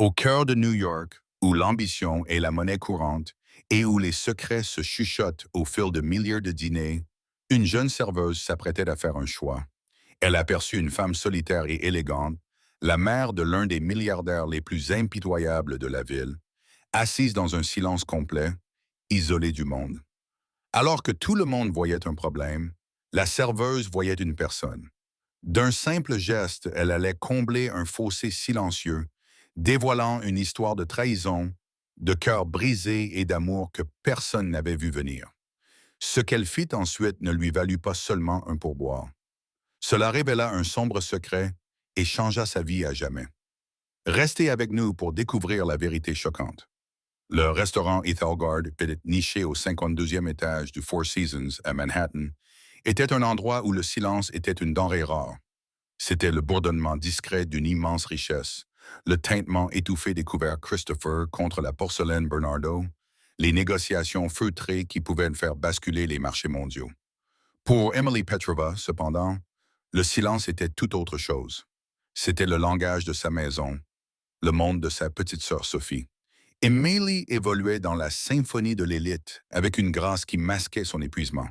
Au cœur de New York, où l'ambition est la monnaie courante et où les secrets se chuchotent au fil de milliers de dîners, une jeune serveuse s'apprêtait à faire un choix. Elle aperçut une femme solitaire et élégante, la mère de l'un des milliardaires les plus impitoyables de la ville, assise dans un silence complet, isolée du monde. Alors que tout le monde voyait un problème, la serveuse voyait une personne. D'un simple geste, elle allait combler un fossé silencieux, dévoilant une histoire de trahison, de cœur brisé et d'amour que personne n'avait vu venir. Ce qu'elle fit ensuite ne lui valut pas seulement un pourboire. Cela révéla un sombre secret et changea sa vie à jamais. Restez avec nous pour découvrir la vérité choquante. Le restaurant Ethelgard, niché au 52e étage du Four Seasons à Manhattan, était un endroit où le silence était une denrée rare. C'était le bourdonnement discret d'une immense richesse, le tintement étouffé des couverts Christopher contre la porcelaine Bernardo, les négociations feutrées qui pouvaient faire basculer les marchés mondiaux. Pour Emily Petrova, cependant, le silence était tout autre chose. C'était le langage de sa maison, le monde de sa petite sœur Sophie. Emily évoluait dans la symphonie de l'élite avec une grâce qui masquait son épuisement.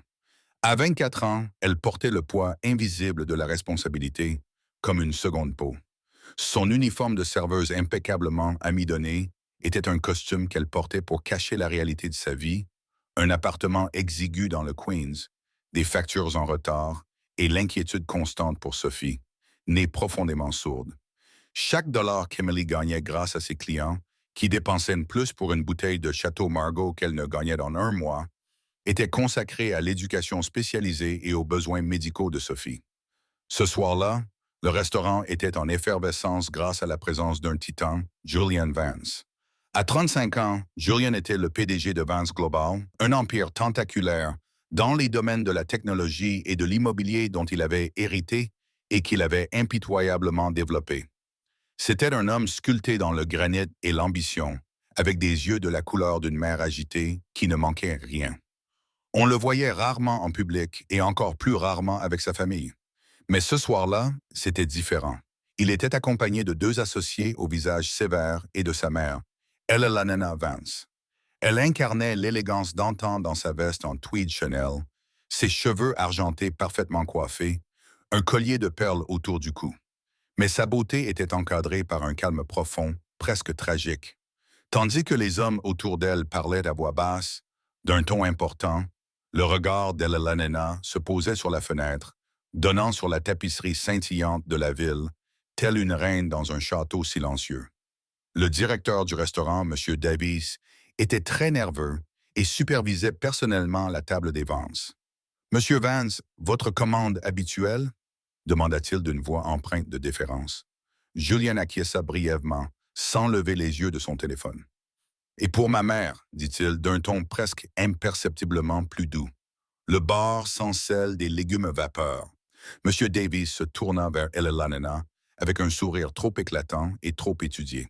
À 24 ans, elle portait le poids invisible de la responsabilité comme une seconde peau. Son uniforme de serveuse impeccablement amidonné était un costume qu'elle portait pour cacher la réalité de sa vie, un appartement exigu dans le Queens, des factures en retard et l'inquiétude constante pour Sophie, née profondément sourde. Chaque dollar qu'Emily gagnait grâce à ses clients, qui dépensaient plus pour une bouteille de Château Margaux qu'elle ne gagnait dans un mois, était consacré à l'éducation spécialisée et aux besoins médicaux de Sophie. Ce soir-là, le restaurant était en effervescence grâce à la présence d'un titan, Julian Vance. À 35 ans, Julian était le PDG de Vance Global, un empire tentaculaire dans les domaines de la technologie et de l'immobilier dont il avait hérité et qu'il avait impitoyablement développé. C'était un homme sculpté dans le granit et l'ambition, avec des yeux de la couleur d'une mer agitée qui ne manquait rien. On le voyait rarement en public et encore plus rarement avec sa famille. Mais ce soir-là, c'était différent. Il était accompagné de deux associés au visage sévère et de sa mère, Elenana Vance. Elle incarnait l'élégance d'antan dans sa veste en tweed Chanel, ses cheveux argentés parfaitement coiffés, un collier de perles autour du cou. Mais sa beauté était encadrée par un calme profond, presque tragique. Tandis que les hommes autour d'elle parlaient à voix basse, d'un ton important, le regard d'Elenana se posait sur la fenêtre, donnant sur la tapisserie scintillante de la ville, telle une reine dans un château silencieux. Le directeur du restaurant, M. Davies, était très nerveux et supervisait personnellement la table des ventes. Monsieur Vance, votre commande habituelle? Demanda-t-il d'une voix empreinte de déférence. Julien acquiesça brièvement, sans lever les yeux de son téléphone. Et pour ma mère, dit-il d'un ton presque imperceptiblement plus doux. Le bar sans sel des légumes vapeur. M. Davies se tourna vers Elenana avec un sourire trop éclatant et trop étudié.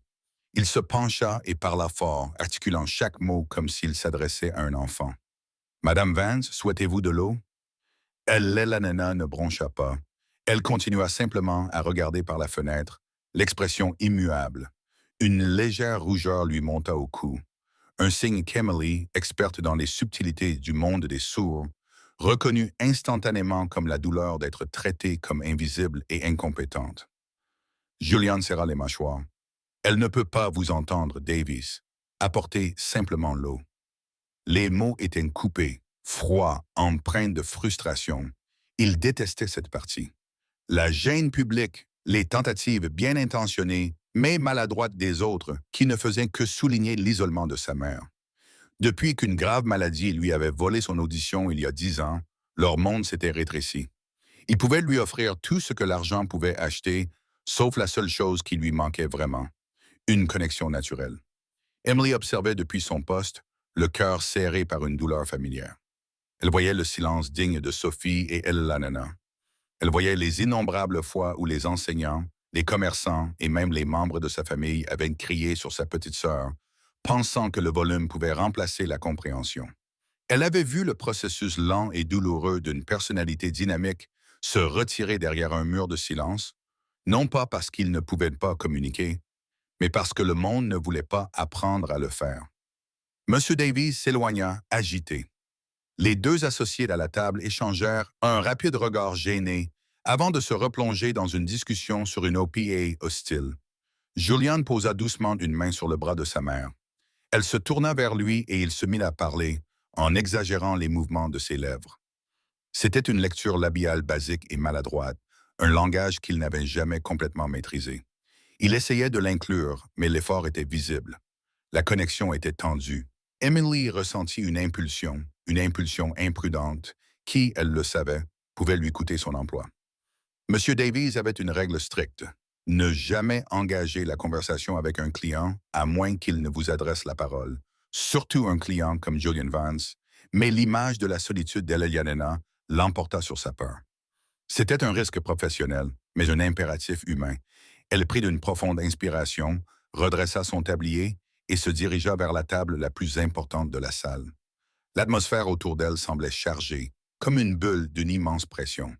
Il se pencha et parla fort, articulant chaque mot comme s'il s'adressait à un enfant. Madame Vance, souhaitez-vous de l'eau? Elenana ne broncha pas. Elle continua simplement à regarder par la fenêtre, l'expression immuable. Une légère rougeur lui monta au cou. Un signe qu'Emily, experte dans les subtilités du monde des sourds, reconnut instantanément comme la douleur d'être traitée comme invisible et incompétente. Julian serra les mâchoires. Elle ne peut pas vous entendre, Davies. Apportez simplement l'eau. Les mots étaient coupés, froids, empreints de frustration. Il détestait cette partie. La gêne publique, les tentatives bien intentionnées, mais maladroites des autres, qui ne faisaient que souligner l'isolement de sa mère. Depuis qu'une grave maladie lui avait volé son audition il y a 10 ans, leur monde s'était rétréci. Il pouvait lui offrir tout ce que l'argent pouvait acheter, sauf la seule chose qui lui manquait vraiment, une connexion naturelle. Emily observait depuis son poste, le cœur serré par une douleur familière. Elle voyait le silence digne de Sophie et Elenana. Elle voyait les innombrables fois où les enseignants, les commerçants et même les membres de sa famille avaient crié sur sa petite sœur, pensant que le volume pouvait remplacer la compréhension. Elle avait vu le processus lent et douloureux d'une personnalité dynamique se retirer derrière un mur de silence, non pas parce qu'il ne pouvait pas communiquer, mais parce que le monde ne voulait pas apprendre à le faire. Monsieur Davies s'éloigna, agité. Les deux associés à la table échangèrent un rapide regard gêné avant de se replonger dans une discussion sur une OPA hostile. Julian posa doucement une main sur le bras de sa mère. Elle se tourna vers lui et il se mit à parler, en exagérant les mouvements de ses lèvres. C'était une lecture labiale basique et maladroite, un langage qu'il n'avait jamais complètement maîtrisé. Il essayait de l'inclure, mais l'effort était visible. La connexion était tendue. Emily ressentit une impulsion imprudente, qui, elle le savait, pouvait lui coûter son emploi. Monsieur Davies avait une règle stricte. Ne jamais engager la conversation avec un client à moins qu'il ne vous adresse la parole, surtout un client comme Julian Vance, mais l'image de la solitude d'Elena l'emporta sur sa peur. C'était un risque professionnel, mais un impératif humain. Elle prit d'une profonde inspiration, redressa son tablier et se dirigea vers la table la plus importante de la salle. L'atmosphère autour d'elle semblait chargée, comme une bulle d'une immense pression.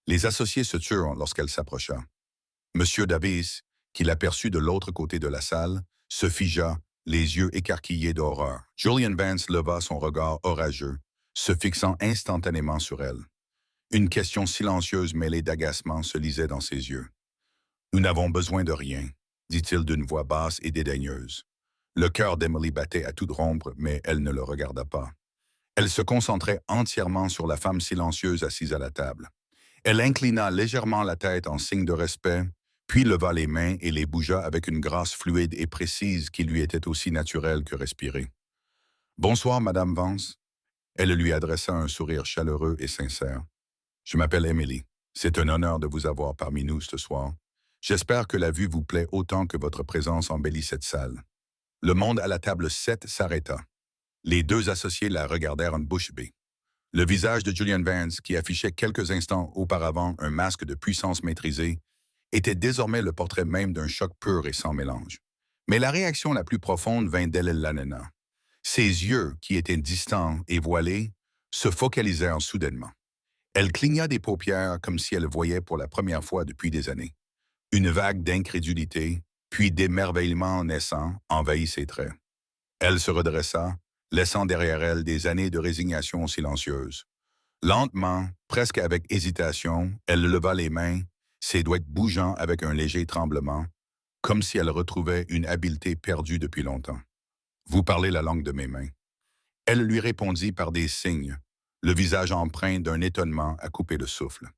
Les associés se turent lorsqu'elle s'approcha. Monsieur Davies, qui l'aperçut de l'autre côté de la salle, se figea, les yeux écarquillés d'horreur. Julian Vance leva son regard orageux, se fixant instantanément sur elle. Une question silencieuse mêlée d'agacement se lisait dans ses yeux. « Nous n'avons besoin de rien », dit-il d'une voix basse et dédaigneuse. Le cœur d'Emily battait à toute rompre, mais elle ne le regarda pas. Elle se concentrait entièrement sur la femme silencieuse assise à la table. Elle inclina légèrement la tête en signe de respect, puis leva les mains et les bougea avec une grâce fluide et précise qui lui était aussi naturelle que respirée. « Bonsoir, Madame Vance. » Elle lui adressa un sourire chaleureux et sincère. « Je m'appelle Emily. C'est un honneur de vous avoir parmi nous ce soir. J'espère que la vue vous plaît autant que votre présence embellit cette salle. » Le monde à la table 7 s'arrêta. Les deux associés la regardèrent en bouche bée. Le visage de Julian Vance, qui affichait quelques instants auparavant un masque de puissance maîtrisée, était désormais le portrait même d'un choc pur et sans mélange. Mais la réaction la plus profonde vint d'Elena. Ses yeux, qui étaient distants et voilés, se focalisèrent soudainement. Elle cligna des paupières comme si elle voyait pour la première fois depuis des années. Une vague d'incrédulité, puis d'émerveillement naissant, envahit ses traits. Elle se redressa, laissant derrière elle des années de résignation silencieuse. Lentement, presque avec hésitation, elle leva les mains, ses doigts bougeant avec un léger tremblement, comme si elle retrouvait une habileté perdue depuis longtemps. « Vous parlez la langue de mes mains. » Elle lui répondit par des signes, le visage empreint d'un étonnement à couper le souffle.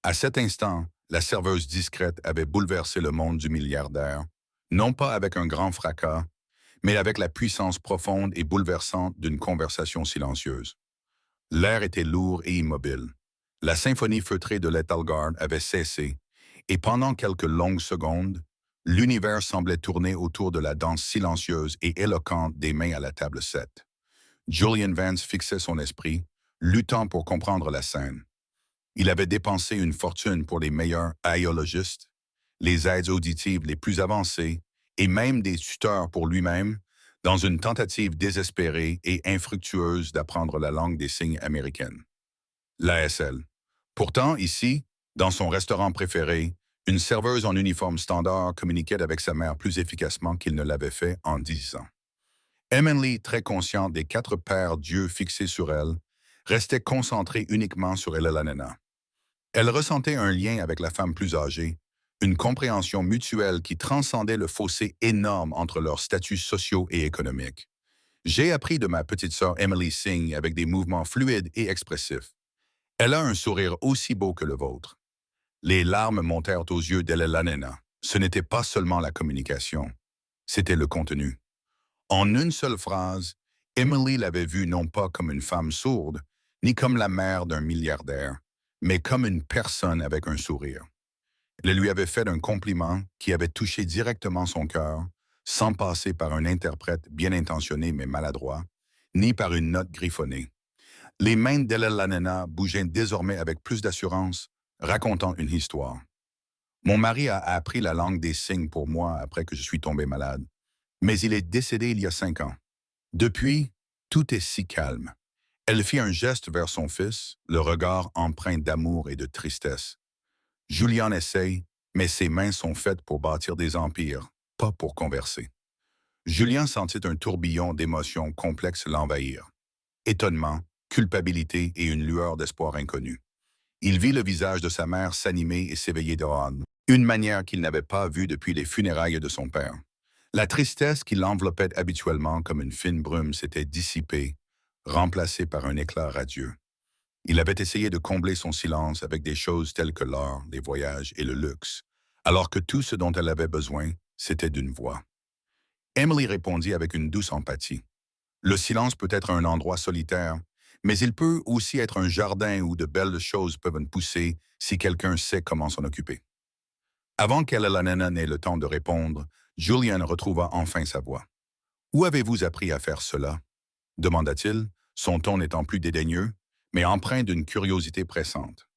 À cet instant, la serveuse discrète avait bouleversé le monde du milliardaire, non pas avec un grand fracas, mais avec la puissance profonde et bouleversante d'une conversation silencieuse. L'air était lourd et immobile. La symphonie feutrée de Lethal Guard avait cessé, et pendant quelques longues secondes, l'univers semblait tourner autour de la danse silencieuse et éloquente des mains à la table 7. Julian Vance fixait son esprit, luttant pour comprendre la scène. Il avait dépensé une fortune pour les meilleurs aïologistes, les aides auditives les plus avancées et même des tuteurs pour lui-même dans une tentative désespérée et infructueuse d'apprendre la langue des signes américaine. L'ASL. Pourtant, ici, dans son restaurant préféré, une serveuse en uniforme standard communiquait avec sa mère plus efficacement qu'il ne l'avait fait en 10 ans. Emily, très consciente des 4 paires d'yeux fixés sur elle, restait concentrée uniquement sur Elena. Elle ressentait un lien avec la femme plus âgée, une compréhension mutuelle qui transcendait le fossé énorme entre leurs statuts sociaux et économiques. J'ai appris de ma petite sœur Emily Singh avec des mouvements fluides et expressifs. Elle a un sourire aussi beau que le vôtre. Les larmes montèrent aux yeux d'Elena. Ce n'était pas seulement la communication, c'était le contenu. En une seule phrase, Emily l'avait vue non pas comme une femme sourde, ni comme la mère d'un milliardaire, mais comme une personne avec un sourire. Elle lui avait fait un compliment qui avait touché directement son cœur, sans passer par un interprète bien intentionné mais maladroit, ni par une note griffonnée. Les mains d'Elena bougeaient désormais avec plus d'assurance, racontant une histoire. Mon mari a appris la langue des signes pour moi après que je suis tombé malade, mais il est décédé il y a 5 ans. Depuis, tout est si calme. Elle fit un geste vers son fils, le regard empreint d'amour et de tristesse. Julian essaye, mais ses mains sont faites pour bâtir des empires, pas pour converser. Julien sentit un tourbillon d'émotions complexes l'envahir. Étonnement, culpabilité et une lueur d'espoir inconnu. Il vit le visage de sa mère s'animer et s'éveiller de rage, une manière qu'il n'avait pas vue depuis les funérailles de son père. La tristesse qui l'enveloppait habituellement comme une fine brume s'était dissipée, remplacée par un éclat radieux. Il avait essayé de combler son silence avec des choses telles que l'or, les voyages et le luxe, alors que tout ce dont elle avait besoin, c'était d'une voix. Emily répondit avec une douce empathie. Le silence peut être un endroit solitaire, mais il peut aussi être un jardin où de belles choses peuvent pousser si quelqu'un sait comment s'en occuper. Avant qu'Elalana n'ait le temps de répondre, Julian retrouva enfin sa voix. « Où avez-vous appris à faire cela ?» demanda-t-il, son ton n'étant plus dédaigneux, mais empreint d'une curiosité pressante.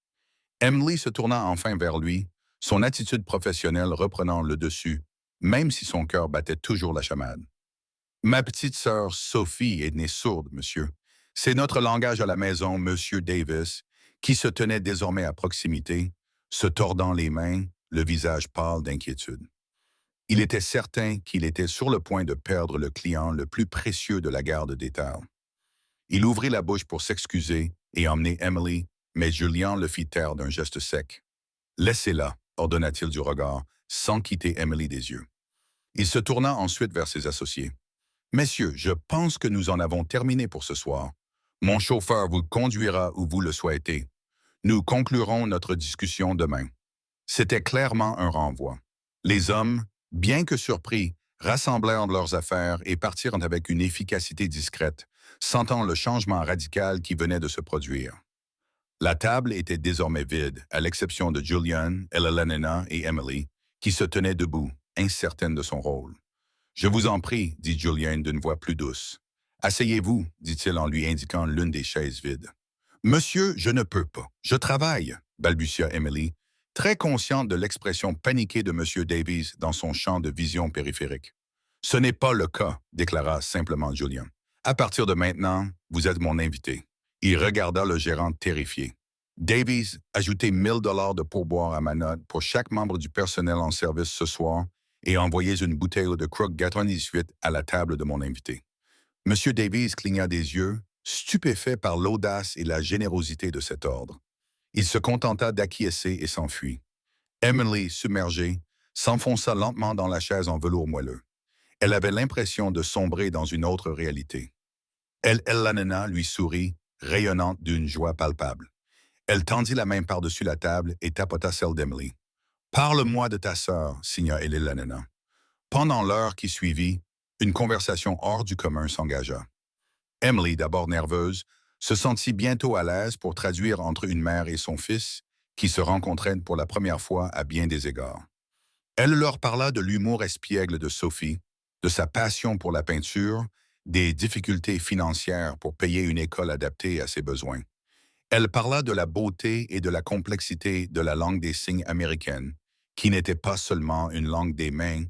Emily se tourna enfin vers lui, son attitude professionnelle reprenant le dessus, même si son cœur battait toujours la chamade. « Ma petite sœur Sophie est née sourde, monsieur. C'est notre langage à la maison, monsieur Davis, qui se tenait désormais à proximité, se tordant les mains, le visage pâle d'inquiétude. Il était certain qu'il était sur le point de perdre le client le plus précieux de la garde des terres. Il ouvrit la bouche pour s'excuser et emmener Emily, mais Julien le fit taire d'un geste sec. « Laissez-la », ordonna-t-il du regard, sans quitter Emily des yeux. Il se tourna ensuite vers ses associés. « Messieurs, je pense que nous en avons terminé pour ce soir. Mon chauffeur vous conduira où vous le souhaitez. Nous conclurons notre discussion demain. » C'était clairement un renvoi. Les hommes, bien que surpris, rassemblèrent leurs affaires et partirent avec une efficacité discrète, sentant le changement radical qui venait de se produire. La table était désormais vide, à l'exception de Julian, Elalana et Emily, qui se tenaient debout, incertaines de son rôle. « Je vous en prie, dit Julian d'une voix plus douce. « Asseyez-vous, dit-il en lui indiquant l'une des chaises vides. « Monsieur, je ne peux pas. Je travaille, balbutia Emily, très consciente de l'expression paniquée de M. Davies dans son champ de vision périphérique. « Ce n'est pas le cas, déclara simplement Julian. « À partir de maintenant, vous êtes mon invité. » Il regarda le gérant terrifié. « Davies, ajoutez 1000 $ de pourboire à ma note pour chaque membre du personnel en service ce soir et envoyez une bouteille de Croc 98 à la table de mon invité. » M. Davies cligna des yeux, stupéfait par l'audace et la générosité de cet ordre. Il se contenta d'acquiescer et s'enfuit. Emily, submergée, s'enfonça lentement dans la chaise en velours moelleux. Elle avait l'impression de sombrer dans une autre réalité. Elalana lui sourit, rayonnante d'une joie palpable. Elle tendit la main par-dessus la table et tapota celle d'Emily. « Parle-moi de ta sœur, signa Elalana. » Pendant l'heure qui suivit, une conversation hors du commun s'engagea. Emily, d'abord nerveuse, se sentit bientôt à l'aise pour traduire entre une mère et son fils, qui se rencontraient pour la première fois à bien des égards. Elle leur parla de l'humour espiègle de Sophie, de sa passion pour la peinture, des difficultés financières pour payer une école adaptée à ses besoins. Elle parla de la beauté et de la complexité de la langue des signes américaine, qui n'était pas seulement une langue des mains,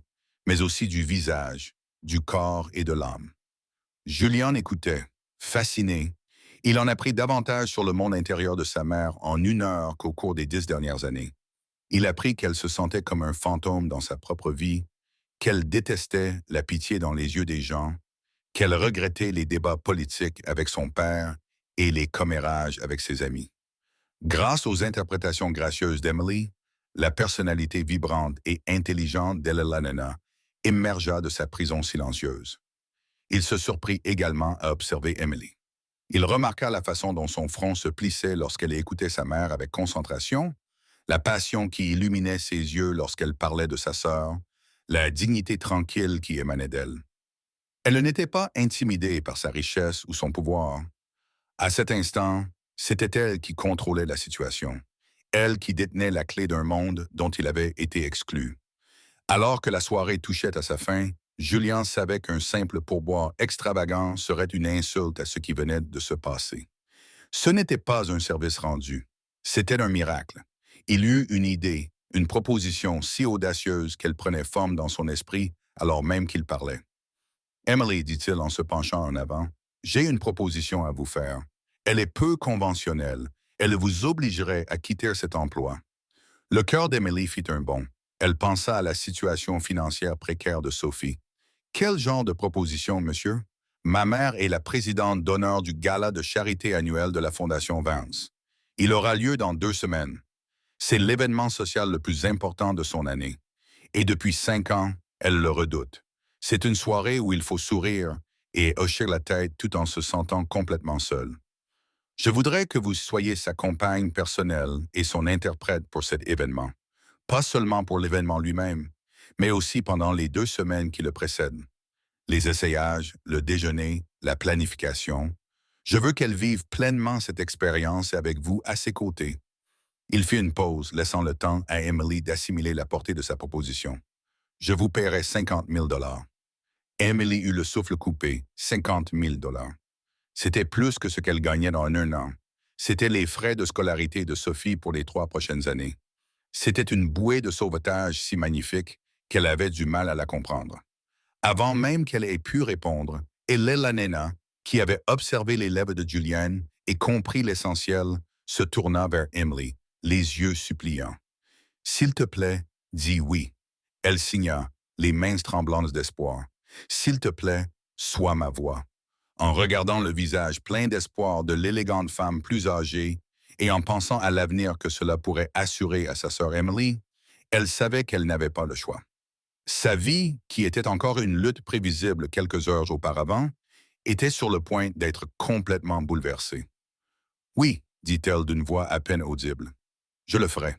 mais aussi du visage, du corps et de l'âme. Julian écoutait, fasciné. Il en apprit davantage sur le monde intérieur de sa mère en 1 heure qu'au cours des 10 dernières années. Il apprit qu'elle se sentait comme un fantôme dans sa propre vie, qu'elle détestait la pitié dans les yeux des gens, qu'elle regrettait les débats politiques avec son père et les commérages avec ses amis. Grâce aux interprétations gracieuses d'Emily, la personnalité vibrante et intelligente d'Elalana émergea de sa prison silencieuse. Il se surprit également à observer Emily. Il remarqua la façon dont son front se plissait lorsqu'elle écoutait sa mère avec concentration, la passion qui illuminait ses yeux lorsqu'elle parlait de sa sœur, la dignité tranquille qui émanait d'elle. Elle n'était pas intimidée par sa richesse ou son pouvoir. À cet instant, c'était elle qui contrôlait la situation, elle qui détenait la clé d'un monde dont il avait été exclu. Alors que la soirée touchait à sa fin, Julian savait qu'un simple pourboire extravagant serait une insulte à ce qui venait de se passer. Ce n'était pas un service rendu, c'était un miracle. Il eut une idée, une proposition si audacieuse qu'elle prenait forme dans son esprit alors même qu'il parlait. « Emily, dit-il en se penchant en avant, j'ai une proposition à vous faire. Elle est peu conventionnelle. Elle vous obligerait à quitter cet emploi. » Le cœur d'Emily fit un bond. Elle pensa à la situation financière précaire de Sophie. Quel genre de proposition, monsieur? Ma mère est la présidente d'honneur du gala de charité annuel de la Fondation Vance. Il aura lieu dans 2 semaines. C'est l'événement social le plus important de son année. Et depuis 5 ans, elle le redoute. C'est une soirée où il faut sourire et hocher la tête tout en se sentant complètement seul. Je voudrais que vous soyez sa compagne personnelle et son interprète pour cet événement. Pas seulement pour l'événement lui-même, mais aussi pendant les 2 semaines qui le précèdent. Les essayages, le déjeuner, la planification. Je veux qu'elle vive pleinement cette expérience avec vous à ses côtés. Il fit une pause, laissant le temps à Emily d'assimiler la portée de sa proposition. Je vous paierai 50 000 $. Emily eut le souffle coupé, 50 000 $. C'était plus que ce qu'elle gagnait en un an. C'était les frais de scolarité de Sophie pour les 3 prochaines années. C'était une bouée de sauvetage si magnifique qu'elle avait du mal à la comprendre. Avant même qu'elle ait pu répondre, Elena Nena, qui avait observé les lèvres de Julian et compris l'essentiel, se tourna vers Emily, les yeux suppliants. « S'il te plaît, dis oui. » Elle signa, les mains tremblantes d'espoir. « S'il te plaît, sois ma voix. » En regardant le visage plein d'espoir de l'élégante femme plus âgée et en pensant à l'avenir que cela pourrait assurer à sa sœur Emily, elle savait qu'elle n'avait pas le choix. Sa vie, qui était encore une lutte prévisible quelques heures auparavant, était sur le point d'être complètement bouleversée. « Oui, dit-elle d'une voix à peine audible. Je le ferai. »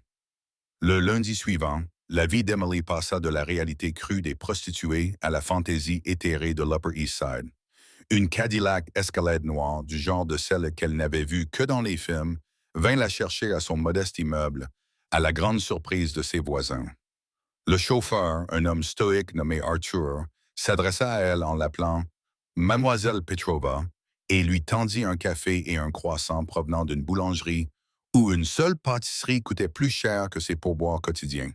Le lundi suivant, la vie d'Emily passa de la réalité crue des prostituées à la fantaisie éthérée de l'Upper East Side. Une Cadillac Escalade noire, du genre de celle qu'elle n'avait vue que dans les films, vint la chercher à son modeste immeuble, à la grande surprise de ses voisins. Le chauffeur, un homme stoïque nommé Arthur, s'adressa à elle en l'appelant « Mademoiselle Petrova » et lui tendit un café et un croissant provenant d'une boulangerie où une seule pâtisserie coûtait plus cher que ses pourboires quotidiens.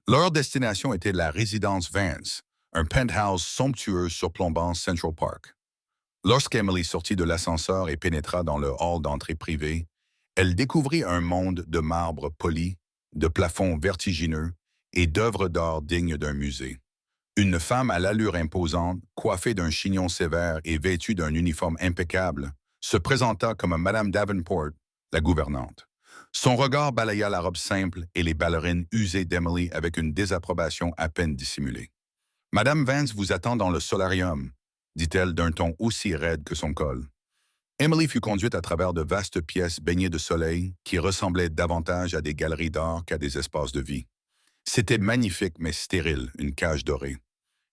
Leur destination était la résidence Vance, un penthouse somptueux surplombant Central Park. Lorsqu'Emily sortit de l'ascenseur et pénétra dans le hall d'entrée privée, elle découvrit un monde de marbre poli, de plafonds vertigineux et d'œuvres d'art dignes d'un musée. Une femme à l'allure imposante, coiffée d'un chignon sévère et vêtue d'un uniforme impeccable, se présenta comme Madame Davenport, la gouvernante. Son regard balaya la robe simple et les ballerines usées d'Emily avec une désapprobation à peine dissimulée. « Madame Vance vous attend dans le solarium », dit-elle d'un ton aussi raide que son col. Emily fut conduite à travers de vastes pièces baignées de soleil qui ressemblaient davantage à des galeries d'art qu'à des espaces de vie. C'était magnifique mais stérile, une cage dorée.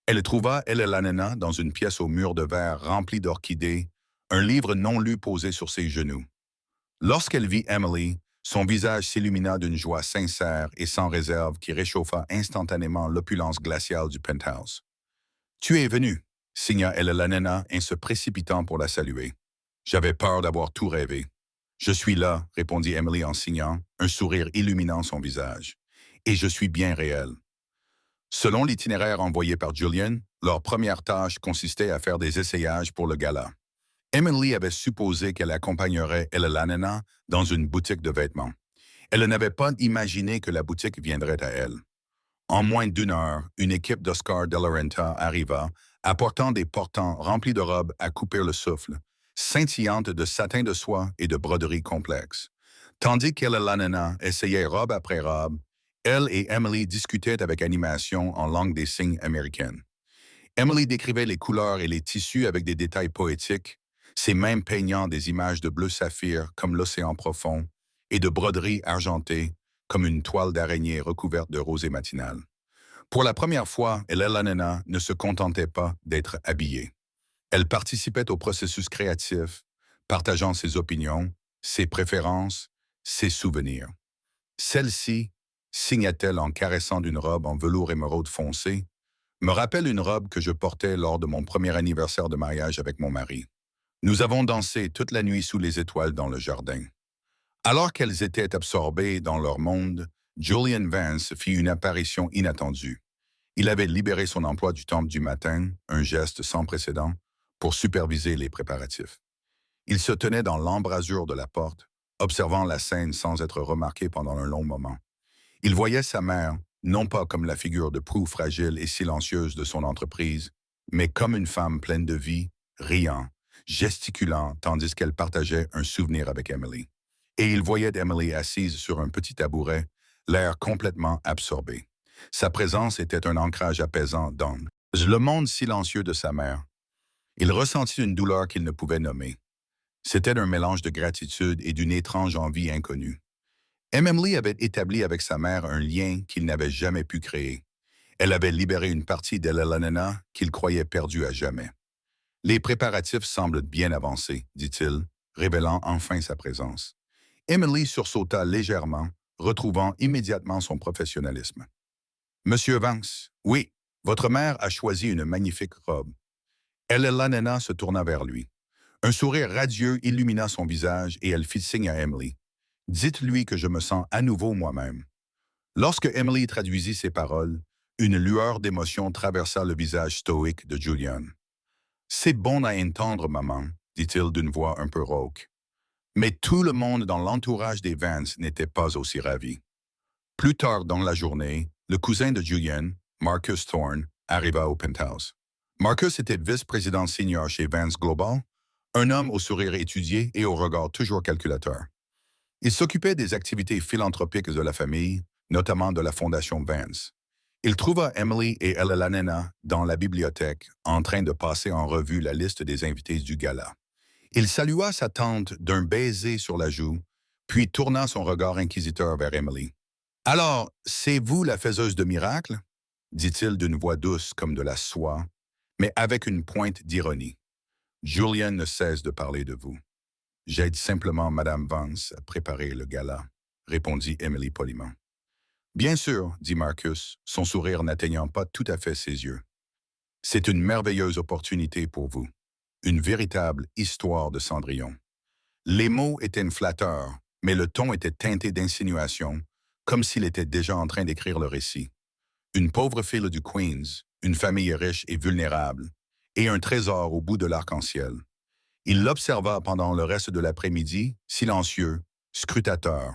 Elle trouva Elena Nena dans une pièce au mur de verre remplie d'orchidées, un livre non lu posé sur ses genoux. Lorsqu'elle vit Emily, son visage s'illumina d'une joie sincère et sans réserve qui réchauffa instantanément l'opulence glaciale du penthouse. « Tu es venue », signa Elena Nena en se précipitant pour la saluer. « J'avais peur d'avoir tout rêvé. »« Je suis là », répondit Emily en signant, un sourire illuminant son visage. « Et je suis bien réelle. » Selon l'itinéraire envoyé par Julian, leur première tâche consistait à faire des essayages pour le gala. Emily avait supposé qu'elle accompagnerait Elena Nena dans une boutique de vêtements. Elle n'avait pas imaginé que la boutique viendrait à elle. En moins d'1 heure, une équipe d'Oscar de la Renta arriva, apportant des portants remplis de robes à couper le souffle, scintillantes de satin de soie et de broderies complexes. Tandis qu'Elena Nena essayait robe après robe, elle et Emily discutaient avec animation en langue des signes américaine. Emily décrivait les couleurs et les tissus avec des détails poétiques, ses mains peignant des images de bleu saphir comme l'océan profond et de broderies argentées comme une toile d'araignée recouverte de rosée matinale. Pour la première fois, Elena Nena ne se contentait pas d'être habillée. Elle participait au processus créatif, partageant ses opinions, ses préférences, ses souvenirs. Celle-ci, signa-t-elle en caressant d'une robe en velours émeraude foncé, me rappelle une robe que je portais lors de mon premier anniversaire de mariage avec mon mari. Nous avons dansé toute la nuit sous les étoiles dans le jardin. Alors qu'elles étaient absorbées dans leur monde, Julian Vance fit une apparition inattendue. Il avait libéré son emploi du temple du matin, un geste sans précédent, pour superviser les préparatifs. Il se tenait dans l'embrasure de la porte, observant la scène sans être remarqué pendant un long moment. Il voyait sa mère, non pas comme la figure de proue fragile et silencieuse de son entreprise, mais comme une femme pleine de vie, riant, gesticulant tandis qu'elle partageait un souvenir avec Emily. Et il voyait Emily assise sur un petit tabouret, l'air complètement absorbé. Sa présence était un ancrage apaisant dans le monde silencieux de sa mère. Il ressentit une douleur qu'il ne pouvait nommer. C'était un mélange de gratitude et d'une étrange envie inconnue. Emily avait établi avec sa mère un lien qu'il n'avait jamais pu créer. Elle avait libéré une partie d'Elelana qu'il croyait perdue à jamais. Les préparatifs semblent bien avancés, dit-il, révélant enfin sa présence. Emily sursauta légèrement, retrouvant immédiatement son professionnalisme. Monsieur Vance, oui, votre mère a choisi une magnifique robe. Elelana se tourna vers lui. Un sourire radieux illumina son visage et elle fit signe à Emily. Dites-lui que je me sens à nouveau moi-même. Lorsque Emily traduisit ces paroles, une lueur d'émotion traversa le visage stoïque de Julian. C'est bon à entendre, maman, dit-il d'une voix un peu rauque. Mais tout le monde dans l'entourage des Vance n'était pas aussi ravi. Plus tard dans la journée, le cousin de Julian, Marcus Thorne, arriva au penthouse. Marcus était vice-président senior chez Vance Global, un homme au sourire étudié et au regard toujours calculateur. Il s'occupait des activités philanthropiques de la famille, notamment de la Fondation Vance. Il trouva Emily et Elelana dans la bibliothèque, en train de passer en revue la liste des invités du gala. Il salua sa tante d'un baiser sur la joue, puis tourna son regard inquisiteur vers Emily. Alors, c'est vous la faiseuse de miracles? Dit-il d'une voix douce comme de la soie, mais avec une pointe d'ironie. Julian ne cesse de parler de vous. J'aide simplement Madame Vance à préparer le gala, répondit Emily poliment. Bien sûr, dit Marcus, son sourire n'atteignant pas tout à fait ses yeux. C'est une merveilleuse opportunité pour vous. Une véritable histoire de Cendrillon. Les mots étaient flatteurs, mais le ton était teinté d'insinuation, comme s'il était déjà en train d'écrire le récit. Une pauvre fille du Queens, une famille riche et vulnérable, et un trésor au bout de l'arc-en-ciel. Il l'observa pendant le reste de l'après-midi, silencieux, scrutateur.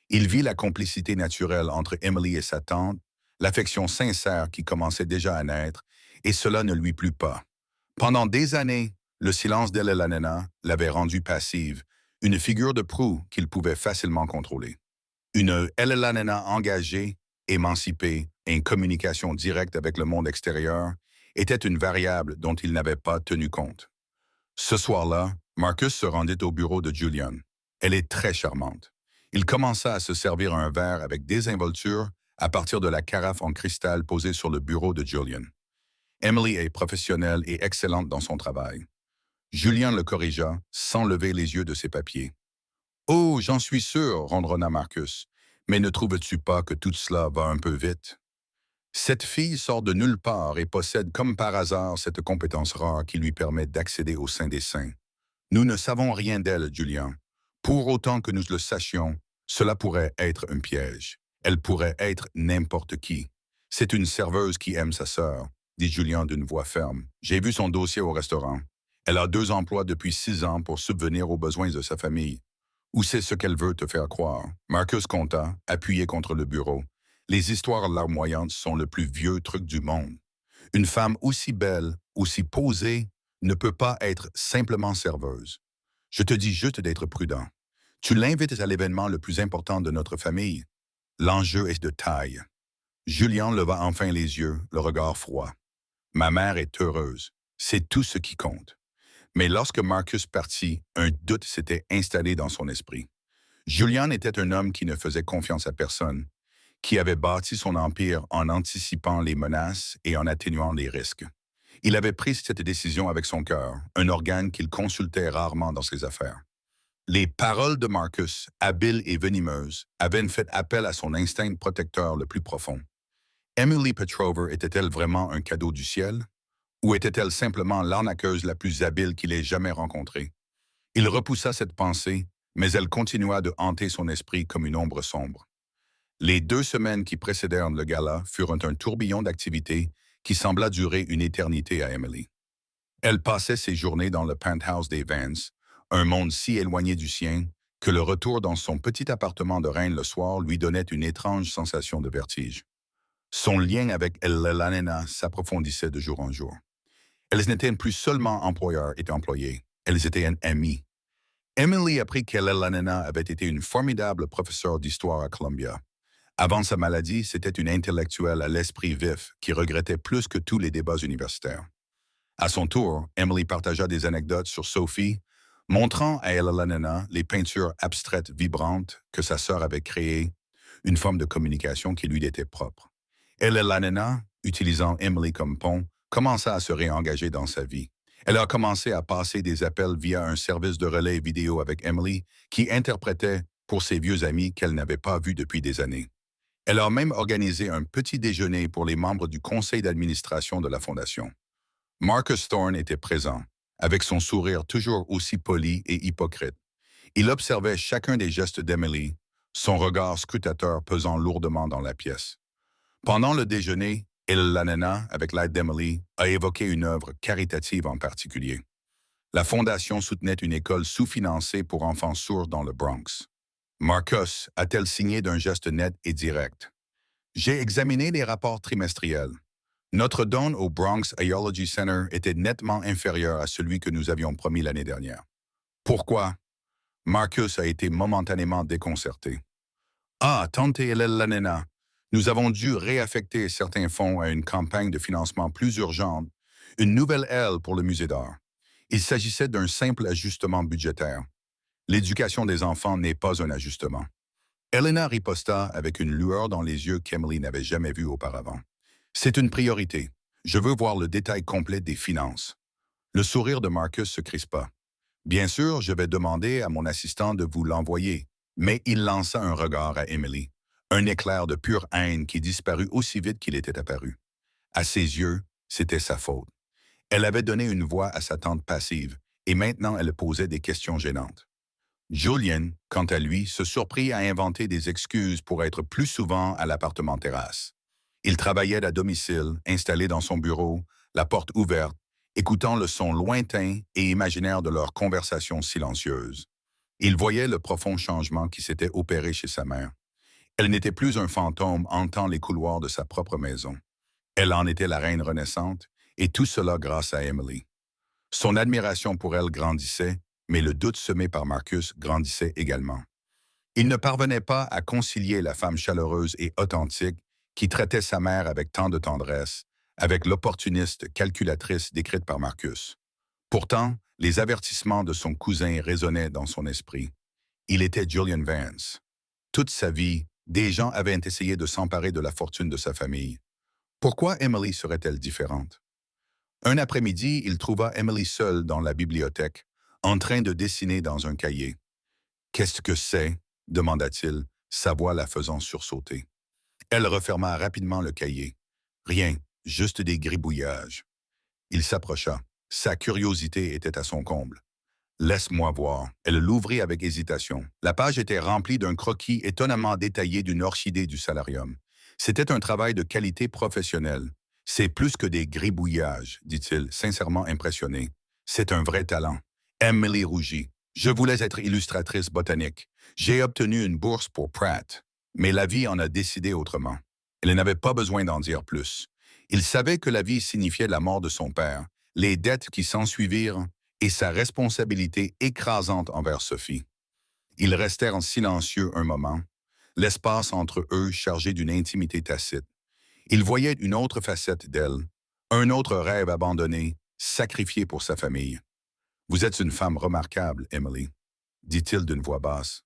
Il vit la complicité naturelle entre Emily et sa tante, l'affection sincère qui commençait déjà à naître, et cela ne lui plut pas. Pendant des années, le silence d'Elelana l'avait rendue passive, une figure de proue qu'il pouvait facilement contrôler. Une Elelana engagée, émancipée et en communication directe avec le monde extérieur était une variable dont il n'avait pas tenu compte. Ce soir-là, Marcus se rendit au bureau de Julian. Elle est très charmante. Il commença à se servir un verre avec désinvolture à partir de la carafe en cristal posée sur le bureau de Julian. Emily est professionnelle et excellente dans son travail. Julian le corrigea, sans lever les yeux de ses papiers. « Oh, j'en suis sûr, ronronna Marcus. Mais ne trouves-tu pas que tout cela va un peu vite? Cette fille sort de nulle part et possède comme par hasard cette compétence rare qui lui permet d'accéder au sein des saints. Nous ne savons rien d'elle, Julian. Pour autant que nous le sachions, cela pourrait être un piège. Elle pourrait être n'importe qui. C'est une serveuse qui aime sa sœur, dit Julian d'une voix ferme. J'ai vu son dossier au restaurant. Elle a 2 emplois depuis 6 ans pour subvenir aux besoins de sa famille. Ou c'est ce qu'elle veut te faire croire. Marcus compta, appuyé contre le bureau. Les histoires larmoyantes sont le plus vieux truc du monde. Une femme aussi belle, aussi posée, ne peut pas être simplement serveuse. Je te dis juste d'être prudent. Tu l'invites à l'événement le plus important de notre famille. L'enjeu est de taille. Julian leva enfin les yeux, le regard froid. Ma mère est heureuse. C'est tout ce qui compte. Mais lorsque Marcus partit, un doute s'était installé dans son esprit. Julian était un homme qui ne faisait confiance à personne, qui avait bâti son empire en anticipant les menaces et en atténuant les risques. Il avait pris cette décision avec son cœur, un organe qu'il consultait rarement dans ses affaires. Les paroles de Marcus, habiles et venimeuses, avaient fait appel à son instinct protecteur le plus profond. Emily Petrover était-elle vraiment un cadeau du ciel? Ou était-elle simplement l'arnaqueuse la plus habile qu'il ait jamais rencontrée? Il repoussa cette pensée, mais elle continua de hanter son esprit comme une ombre sombre. Les 2 semaines qui précédèrent le gala furent un tourbillon d'activités qui sembla durer une éternité à Emily. Elle passait ses journées dans le penthouse des Vance, un monde si éloigné du sien que le retour dans son petit appartement de reine le soir lui donnait une étrange sensation de vertige. Son lien avec Elena s'approfondissait de jour en jour. Elles n'étaient plus seulement employeurs et employés, elles étaient un ami. Emily apprit qu'Elena avait été une formidable professeure d'histoire à Columbia. Avant sa maladie, c'était une intellectuelle à l'esprit vif qui regrettait plus que tous les débats universitaires. À son tour, Emily partagea des anecdotes sur Sophie, montrant à Elena les peintures abstraites vibrantes que sa sœur avait créées, une forme de communication qui lui était propre. Elena, utilisant Emily comme pont, commença à se réengager dans sa vie. Elle a commencé à passer des appels via un service de relais vidéo avec Emily qui interprétait pour ses vieux amis qu'elle n'avait pas vus depuis des années. Elle a même organisé un petit déjeuner pour les membres du conseil d'administration de la Fondation. Marcus Thorne était présent, avec son sourire toujours aussi poli et hypocrite. Il observait chacun des gestes d'Emily, son regard scrutateur pesant lourdement dans la pièce. Pendant le déjeuner, Elena, avec l'aide d'Emily, a évoqué une œuvre caritative en particulier. La Fondation soutenait une école sous-financée pour enfants sourds dans le Bronx. Marcus a-t-elle signé d'un geste net et direct. J'ai examiné les rapports trimestriels. Notre don au Bronx Aiology Center était nettement inférieur à celui que nous avions promis l'année dernière. Pourquoi? Marcus a été momentanément déconcerté. Ah, tante Elena, nous avons dû réaffecter certains fonds à une campagne de financement plus urgente, une nouvelle aile pour le musée d'art. Il s'agissait d'un simple ajustement budgétaire. L'éducation des enfants n'est pas un ajustement. Elena riposta avec une lueur dans les yeux qu'Emily n'avait jamais vue auparavant. C'est une priorité. Je veux voir le détail complet des finances. Le sourire de Marcus se crispa. Bien sûr, je vais demander à mon assistant de vous l'envoyer, mais il lança un regard à Emily, un éclair de pure haine qui disparut aussi vite qu'il était apparu. À ses yeux, c'était sa faute. Elle avait donné une voix à sa tante passive, et maintenant elle posait des questions gênantes. Julian, quant à lui, se surprit à inventer des excuses pour être plus souvent à l'appartement terrasse. Il travaillait à domicile, installé dans son bureau, la porte ouverte, écoutant le son lointain et imaginaire de leurs conversations silencieuses. Il voyait le profond changement qui s'était opéré chez sa mère. Elle n'était plus un fantôme hantant les couloirs de sa propre maison. Elle en était la reine renaissante, et tout cela grâce à Emily. Son admiration pour elle grandissait, mais le doute semé par Marcus grandissait également. Il ne parvenait pas à concilier la femme chaleureuse et authentique qui traitait sa mère avec tant de tendresse, avec l'opportuniste calculatrice décrite par Marcus. Pourtant, les avertissements de son cousin résonnaient dans son esprit. Il était Julian Vance. Toute sa vie, des gens avaient essayé de s'emparer de la fortune de sa famille. Pourquoi Emily serait-elle différente? Un après-midi, il trouva Emily seule dans la bibliothèque, en train de dessiner dans un cahier. « Qu'est-ce que c'est » demanda-t-il, sa voix la faisant sursauter. Elle referma rapidement le cahier. Rien, juste des gribouillages. Il s'approcha. Sa curiosité était à son comble. « Laisse-moi voir. » Elle l'ouvrit avec hésitation. La page était remplie d'un croquis étonnamment détaillé d'une orchidée du salarium. C'était un travail de qualité professionnelle. « C'est plus que des gribouillages, » dit-il, sincèrement impressionné. « C'est un vrai talent. » Emily rougit. « Je voulais être illustratrice botanique. J'ai obtenu une bourse pour Pratt. Mais la vie en a décidé autrement. » Elle n'avait pas besoin d'en dire plus. Il savait que la vie signifiait la mort de son père, les dettes qui s'ensuivirent et sa responsabilité écrasante envers Sophie. Ils restèrent silencieux un moment, l'espace entre eux chargé d'une intimité tacite. Il voyait une autre facette d'elle, un autre rêve abandonné, sacrifié pour sa famille. « Vous êtes une femme remarquable, Emily, » dit-il d'une voix basse.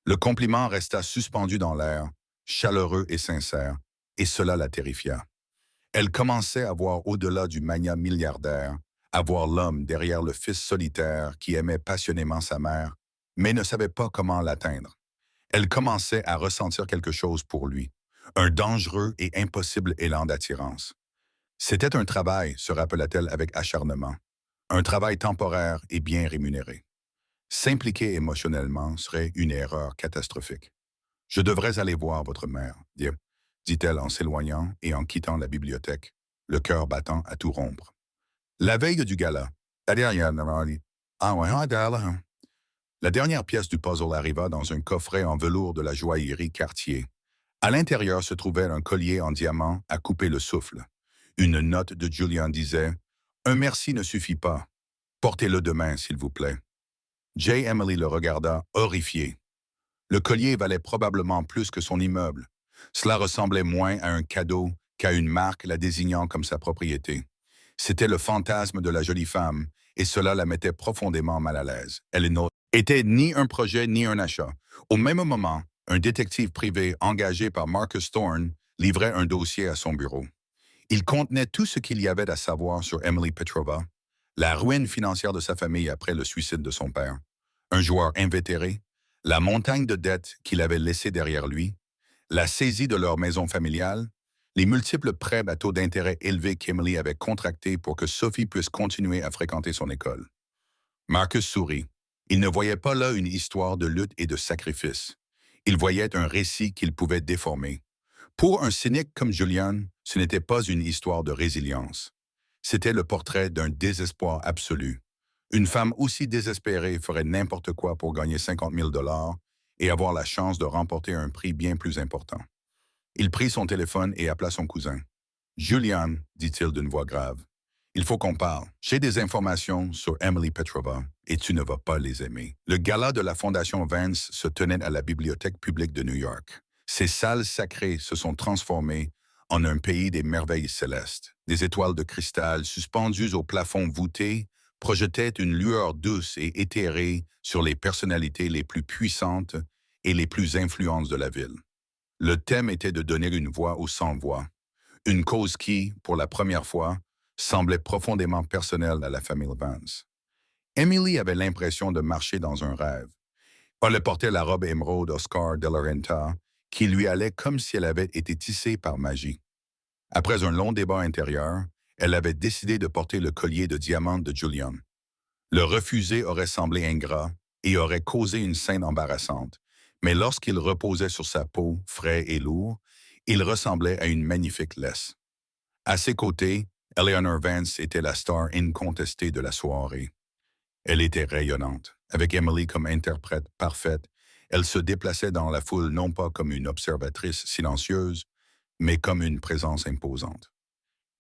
Le compliment resta suspendu dans l'air, chaleureux et sincère, et cela la terrifia. Elle commençait à voir au-delà du mania milliardaire, à voir l'homme derrière le fils solitaire qui aimait passionnément sa mère, mais ne savait pas comment l'atteindre. Elle commençait à ressentir quelque chose pour lui, un dangereux et impossible élan d'attirance. C'était un travail, se rappela-t-elle avec acharnement, un travail temporaire et bien rémunéré. S'impliquer émotionnellement serait une erreur catastrophique. « Je devrais aller voir votre mère, dit-elle en s'éloignant et en quittant la bibliothèque, le cœur battant à tout rompre. La veille du gala, la dernière pièce du puzzle arriva dans un coffret en velours de la joaillerie Cartier, À l'intérieur se trouvait un collier en diamant à couper le souffle. Une note de Julian disait « Un merci ne suffit pas. Portez-le demain, s'il vous plaît. » Jay Emily le regarda, horrifié. Le collier valait probablement plus que son immeuble. Cela ressemblait moins à un cadeau qu'à une marque la désignant comme sa propriété. C'était le fantasme de la jolie femme, et cela la mettait profondément mal à l'aise. Elle n'était ni un projet ni un achat. Au même moment, un détective privé engagé par Marcus Thorne livrait un dossier à son bureau. Il contenait tout ce qu'il y avait à savoir sur Emily Petrova, la ruine financière de sa famille après le suicide de son père, un joueur invétéré, la montagne de dettes qu'il avait laissée derrière lui, la saisie de leur maison familiale, les multiples prêts à taux d'intérêt élevés qu'Emily avait contractés pour que Sophie puisse continuer à fréquenter son école. Marcus sourit. Il ne voyait pas là une histoire de lutte et de sacrifice. Il voyait un récit qu'il pouvait déformer. Pour un cynique comme Julian, ce n'était pas une histoire de résilience. C'était le portrait d'un désespoir absolu. Une femme aussi désespérée ferait n'importe quoi pour gagner 50 000 et avoir la chance de remporter un prix bien plus important. Il prit son téléphone et appela son cousin. « Julian, dit-il d'une voix grave, il faut qu'on parle. J'ai des informations sur Emily Petrova et tu ne vas pas les aimer. » Le gala de la Fondation Vance se tenait à la Bibliothèque publique de New York. Ces salles sacrées se sont transformées en un pays des merveilles célestes. Des étoiles de cristal suspendues au plafond voûté projetaient une lueur douce et éthérée sur les personnalités les plus puissantes et les plus influentes de la ville. Le thème était de donner une voix aux sans-voix, une cause qui, pour la première fois, semblait profondément personnelle à la famille Vance. Emily avait l'impression de marcher dans un rêve. Elle portait la robe émeraude Oscar de la Renta, qui lui allait comme si elle avait été tissée par magie. Après un long débat intérieur, elle avait décidé de porter le collier de diamant de Julian. Le refuser aurait semblé ingrat et aurait causé une scène embarrassante, mais lorsqu'il reposait sur sa peau, frais et lourd, il ressemblait à une magnifique laisse. À ses côtés, Eleanor Vance était la star incontestée de la soirée. Elle était rayonnante. Avec Emily comme interprète parfaite, elle se déplaçait dans la foule non pas comme une observatrice silencieuse, mais comme une présence imposante.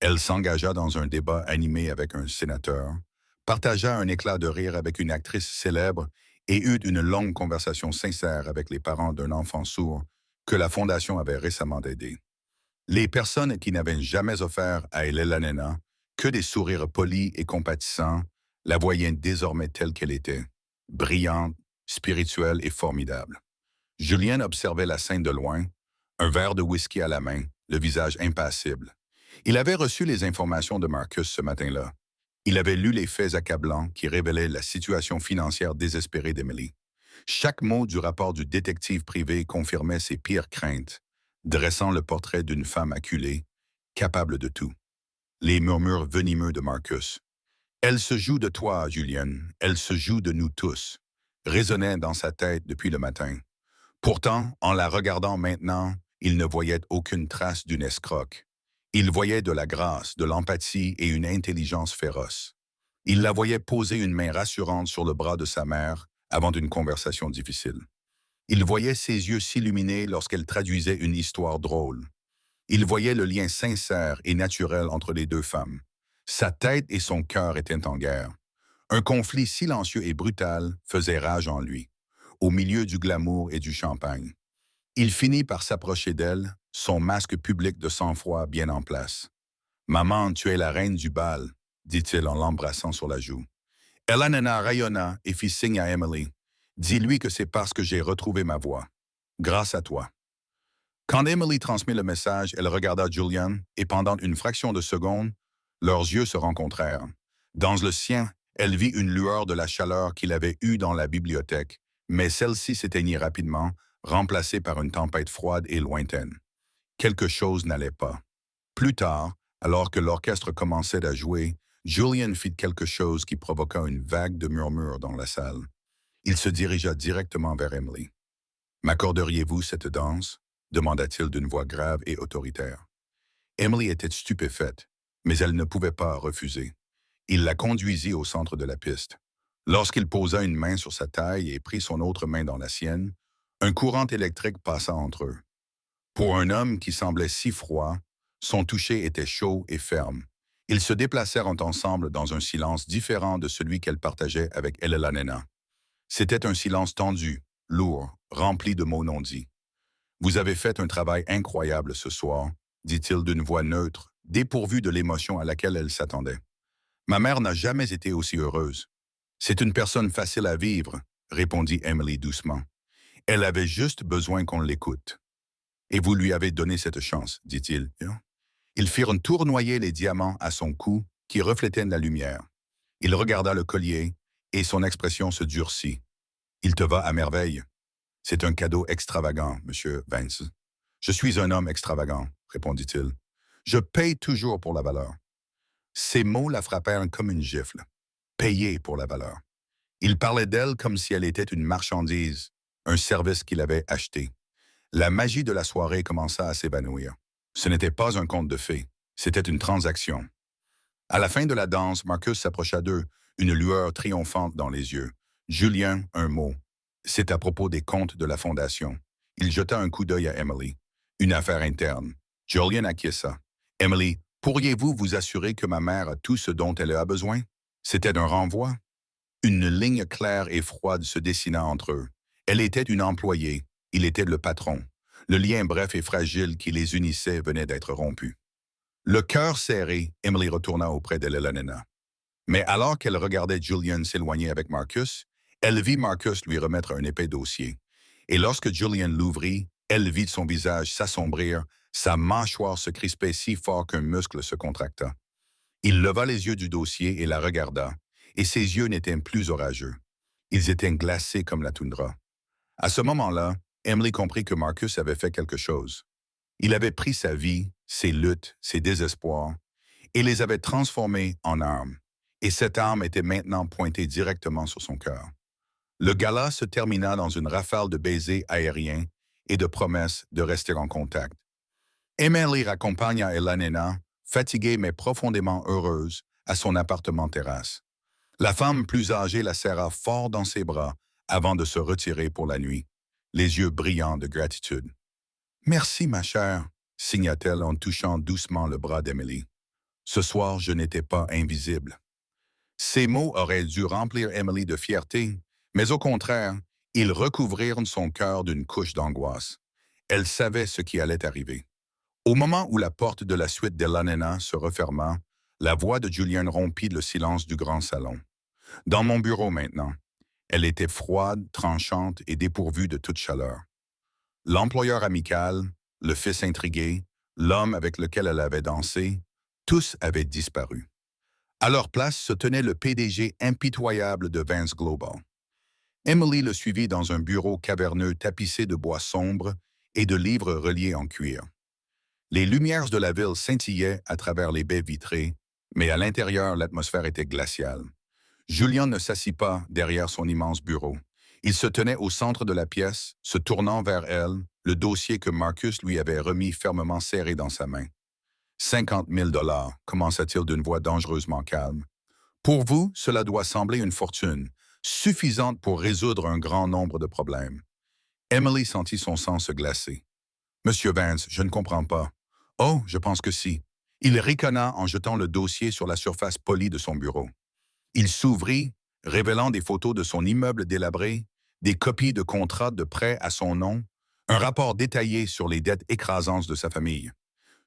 Elle s'engagea dans un débat animé avec un sénateur, partagea un éclat de rire avec une actrice célèbre et eut une longue conversation sincère avec les parents d'un enfant sourd que la Fondation avait récemment aidé. Les personnes qui n'avaient jamais offert à Elena que des sourires polis et compatissants la voyaient désormais telle qu'elle était, brillante, spirituelle et formidable. Julien observait la scène de loin, un verre de whisky à la main, le visage impassible. Il avait reçu les informations de Marcus ce matin-là. Il avait lu les faits accablants qui révélaient la situation financière désespérée d'Emily. Chaque mot du rapport du détective privé confirmait ses pires craintes, dressant le portrait d'une femme acculée, capable de tout. Les murmures venimeux de Marcus. « Elle se joue de toi, Julian, elle se joue de nous tous », résonnaient dans sa tête depuis le matin. Pourtant, en la regardant maintenant, il ne voyait aucune trace d'une escroque. Il voyait de la grâce, de l'empathie et une intelligence féroce. Il la voyait poser une main rassurante sur le bras de sa mère avant d'une conversation difficile. Il voyait ses yeux s'illuminer lorsqu'elle traduisait une histoire drôle. Il voyait le lien sincère et naturel entre les deux femmes. Sa tête et son cœur étaient en guerre. Un conflit silencieux et brutal faisait rage en lui, au milieu du glamour et du champagne. Il finit par s'approcher d'elle, son masque public de sang-froid bien en place. « Maman, tu es la reine du bal », dit-il en l'embrassant sur la joue. Elena rayonna et fit signe à Emily. « Dis-lui que c'est parce que j'ai retrouvé ma voix. Grâce à toi. » Quand Emily transmit le message, elle regarda Julian et pendant une fraction de seconde, leurs yeux se rencontrèrent. Dans le sien, elle vit une lueur de la chaleur qu'il avait eue dans la bibliothèque, mais celle-ci s'éteignit rapidement, remplacée par une tempête froide et lointaine. Quelque chose n'allait pas. Plus tard, alors que l'orchestre commençait à jouer, Julian fit quelque chose qui provoqua une vague de murmures dans la salle. Il se dirigea directement vers Emily. « M'accorderiez-vous cette danse ?» demanda-t-il d'une voix grave et autoritaire. Emily était stupéfaite, mais elle ne pouvait pas refuser. Il la conduisit au centre de la piste. Lorsqu'il posa une main sur sa taille et prit son autre main dans la sienne, un courant électrique passa entre eux. Pour un homme qui semblait si froid, son toucher était chaud et ferme. Ils se déplacèrent ensemble dans un silence différent de celui qu'elle partageait avec Elena. C'était un silence tendu, lourd, rempli de mots non dits. Vous avez fait un travail incroyable ce soir, dit-il d'une voix neutre, dépourvue de l'émotion à laquelle elle s'attendait. Ma mère n'a jamais été aussi heureuse. C'est une personne facile à vivre, répondit Emily doucement. Elle avait juste besoin qu'on l'écoute. Et vous lui avez donné cette chance, dit-il. Ils firent tournoyer les diamants à son cou qui reflétaient la lumière. Il regarda le collier et son expression se durcit. Il te va à merveille. C'est un cadeau extravagant, Monsieur Vance. Je suis un homme extravagant, répondit-il. Je paye toujours pour la valeur. Ces mots la frappèrent comme une gifle. Payer pour la valeur. Il parlait d'elle comme si elle était une marchandise, un service qu'il avait acheté. La magie de la soirée commença à s'évanouir. Ce n'était pas un conte de fées, c'était une transaction. À la fin de la danse, Marcus s'approcha d'eux, une lueur triomphante dans les yeux. Julien, un mot. C'est à propos des comptes de la Fondation. Il jeta un coup d'œil à Emily. Une affaire interne. Julien acquiesça. Emily, pourriez-vous vous assurer que ma mère a tout ce dont elle a besoin? C'était un renvoi. Une ligne claire et froide se dessina entre eux. Elle était une employée, il était le patron. Le lien bref et fragile qui les unissait venait d'être rompu. Le cœur serré, Emily retourna auprès de Elena. Mais alors qu'elle regardait Julian s'éloigner avec Marcus, elle vit Marcus lui remettre un épais dossier. Et lorsque Julian l'ouvrit, elle vit son visage s'assombrir, sa mâchoire se crisper si fort qu'un muscle se contracta. Il leva les yeux du dossier et la regarda, et ses yeux n'étaient plus orageux. Ils étaient glacés comme la toundra. À ce moment-là, Emily comprit que Marcus avait fait quelque chose. Il avait pris sa vie, ses luttes, ses désespoirs, et les avait transformés en armes. Et cette arme était maintenant pointée directement sur son cœur. Le gala se termina dans une rafale de baisers aériens et de promesses de rester en contact. Emily raccompagna Elena, fatiguée mais profondément heureuse, à son appartement terrasse. La femme plus âgée la serra fort dans ses bras avant de se retirer pour la nuit, les yeux brillants de gratitude. « Merci, ma chère », signa-t-elle en touchant doucement le bras d'Emily. « Ce soir, je n'étais pas invisible. » Ces mots auraient dû remplir Emily de fierté, mais au contraire, ils recouvrirent son cœur d'une couche d'angoisse. Elle savait ce qui allait arriver. Au moment où la porte de la suite d'Elena se referma, la voix de Julien rompit le silence du grand salon. « Dans mon bureau maintenant. » Elle était froide, tranchante et dépourvue de toute chaleur. L'employeur amical, le fils intrigué, l'homme avec lequel elle avait dansé, tous avaient disparu. À leur place se tenait le PDG impitoyable de Vance Global. Emily le suivit dans un bureau caverneux tapissé de bois sombre et de livres reliés en cuir. Les lumières de la ville scintillaient à travers les baies vitrées, mais à l'intérieur, l'atmosphère était glaciale. Julien ne s'assit pas derrière son immense bureau. Il se tenait au centre de la pièce, se tournant vers elle, le dossier que Marcus lui avait remis fermement serré dans sa main. « 50 000 $, commença-t-il d'une voix dangereusement calme. Pour vous, cela doit sembler une fortune, suffisante pour résoudre un grand nombre de problèmes. » Emily sentit son sang se glacer. « Monsieur Vance, je ne comprends pas. »« Oh, je pense que si. » Il ricana en jetant le dossier sur la surface polie de son bureau. Il s'ouvrit, révélant des photos de son immeuble délabré, des copies de contrats de prêt à son nom, un rapport détaillé sur les dettes écrasantes de sa famille.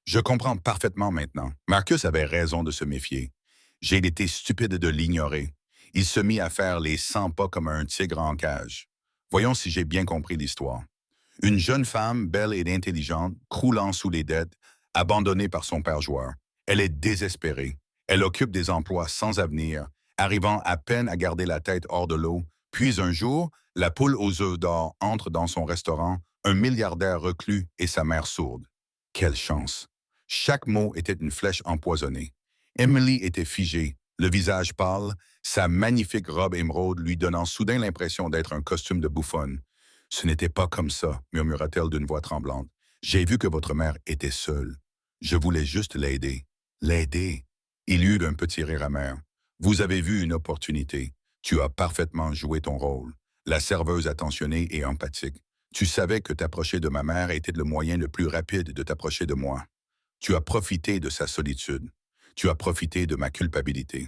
Je comprends parfaitement maintenant. Marcus avait raison de se méfier. J'ai été stupide de l'ignorer. Il se mit à faire les 100 pas comme un tigre en cage. Voyons si j'ai bien compris l'histoire. Une jeune femme, belle et intelligente, croulant sous les dettes, abandonnée par son père joueur. Elle est désespérée. Elle occupe des emplois sans avenir, arrivant à peine à garder la tête hors de l'eau, puis un jour, la poule aux œufs d'or entre dans son restaurant, un milliardaire reclus et sa mère sourde. Quelle chance! Chaque mot était une flèche empoisonnée. Emily était figée, le visage pâle, sa magnifique robe émeraude lui donnant soudain l'impression d'être un costume de bouffonne. « Ce n'était pas comme ça, » murmura-t-elle d'une voix tremblante. « J'ai vu que votre mère était seule. Je voulais juste l'aider. » « L'aider ?» Il eut un petit rire amer. « Vous avez vu une opportunité. Tu as parfaitement joué ton rôle. La serveuse attentionnée et empathique. Tu savais que t'approcher de ma mère était le moyen le plus rapide de t'approcher de moi. Tu as profité de sa solitude. Tu as profité de ma culpabilité.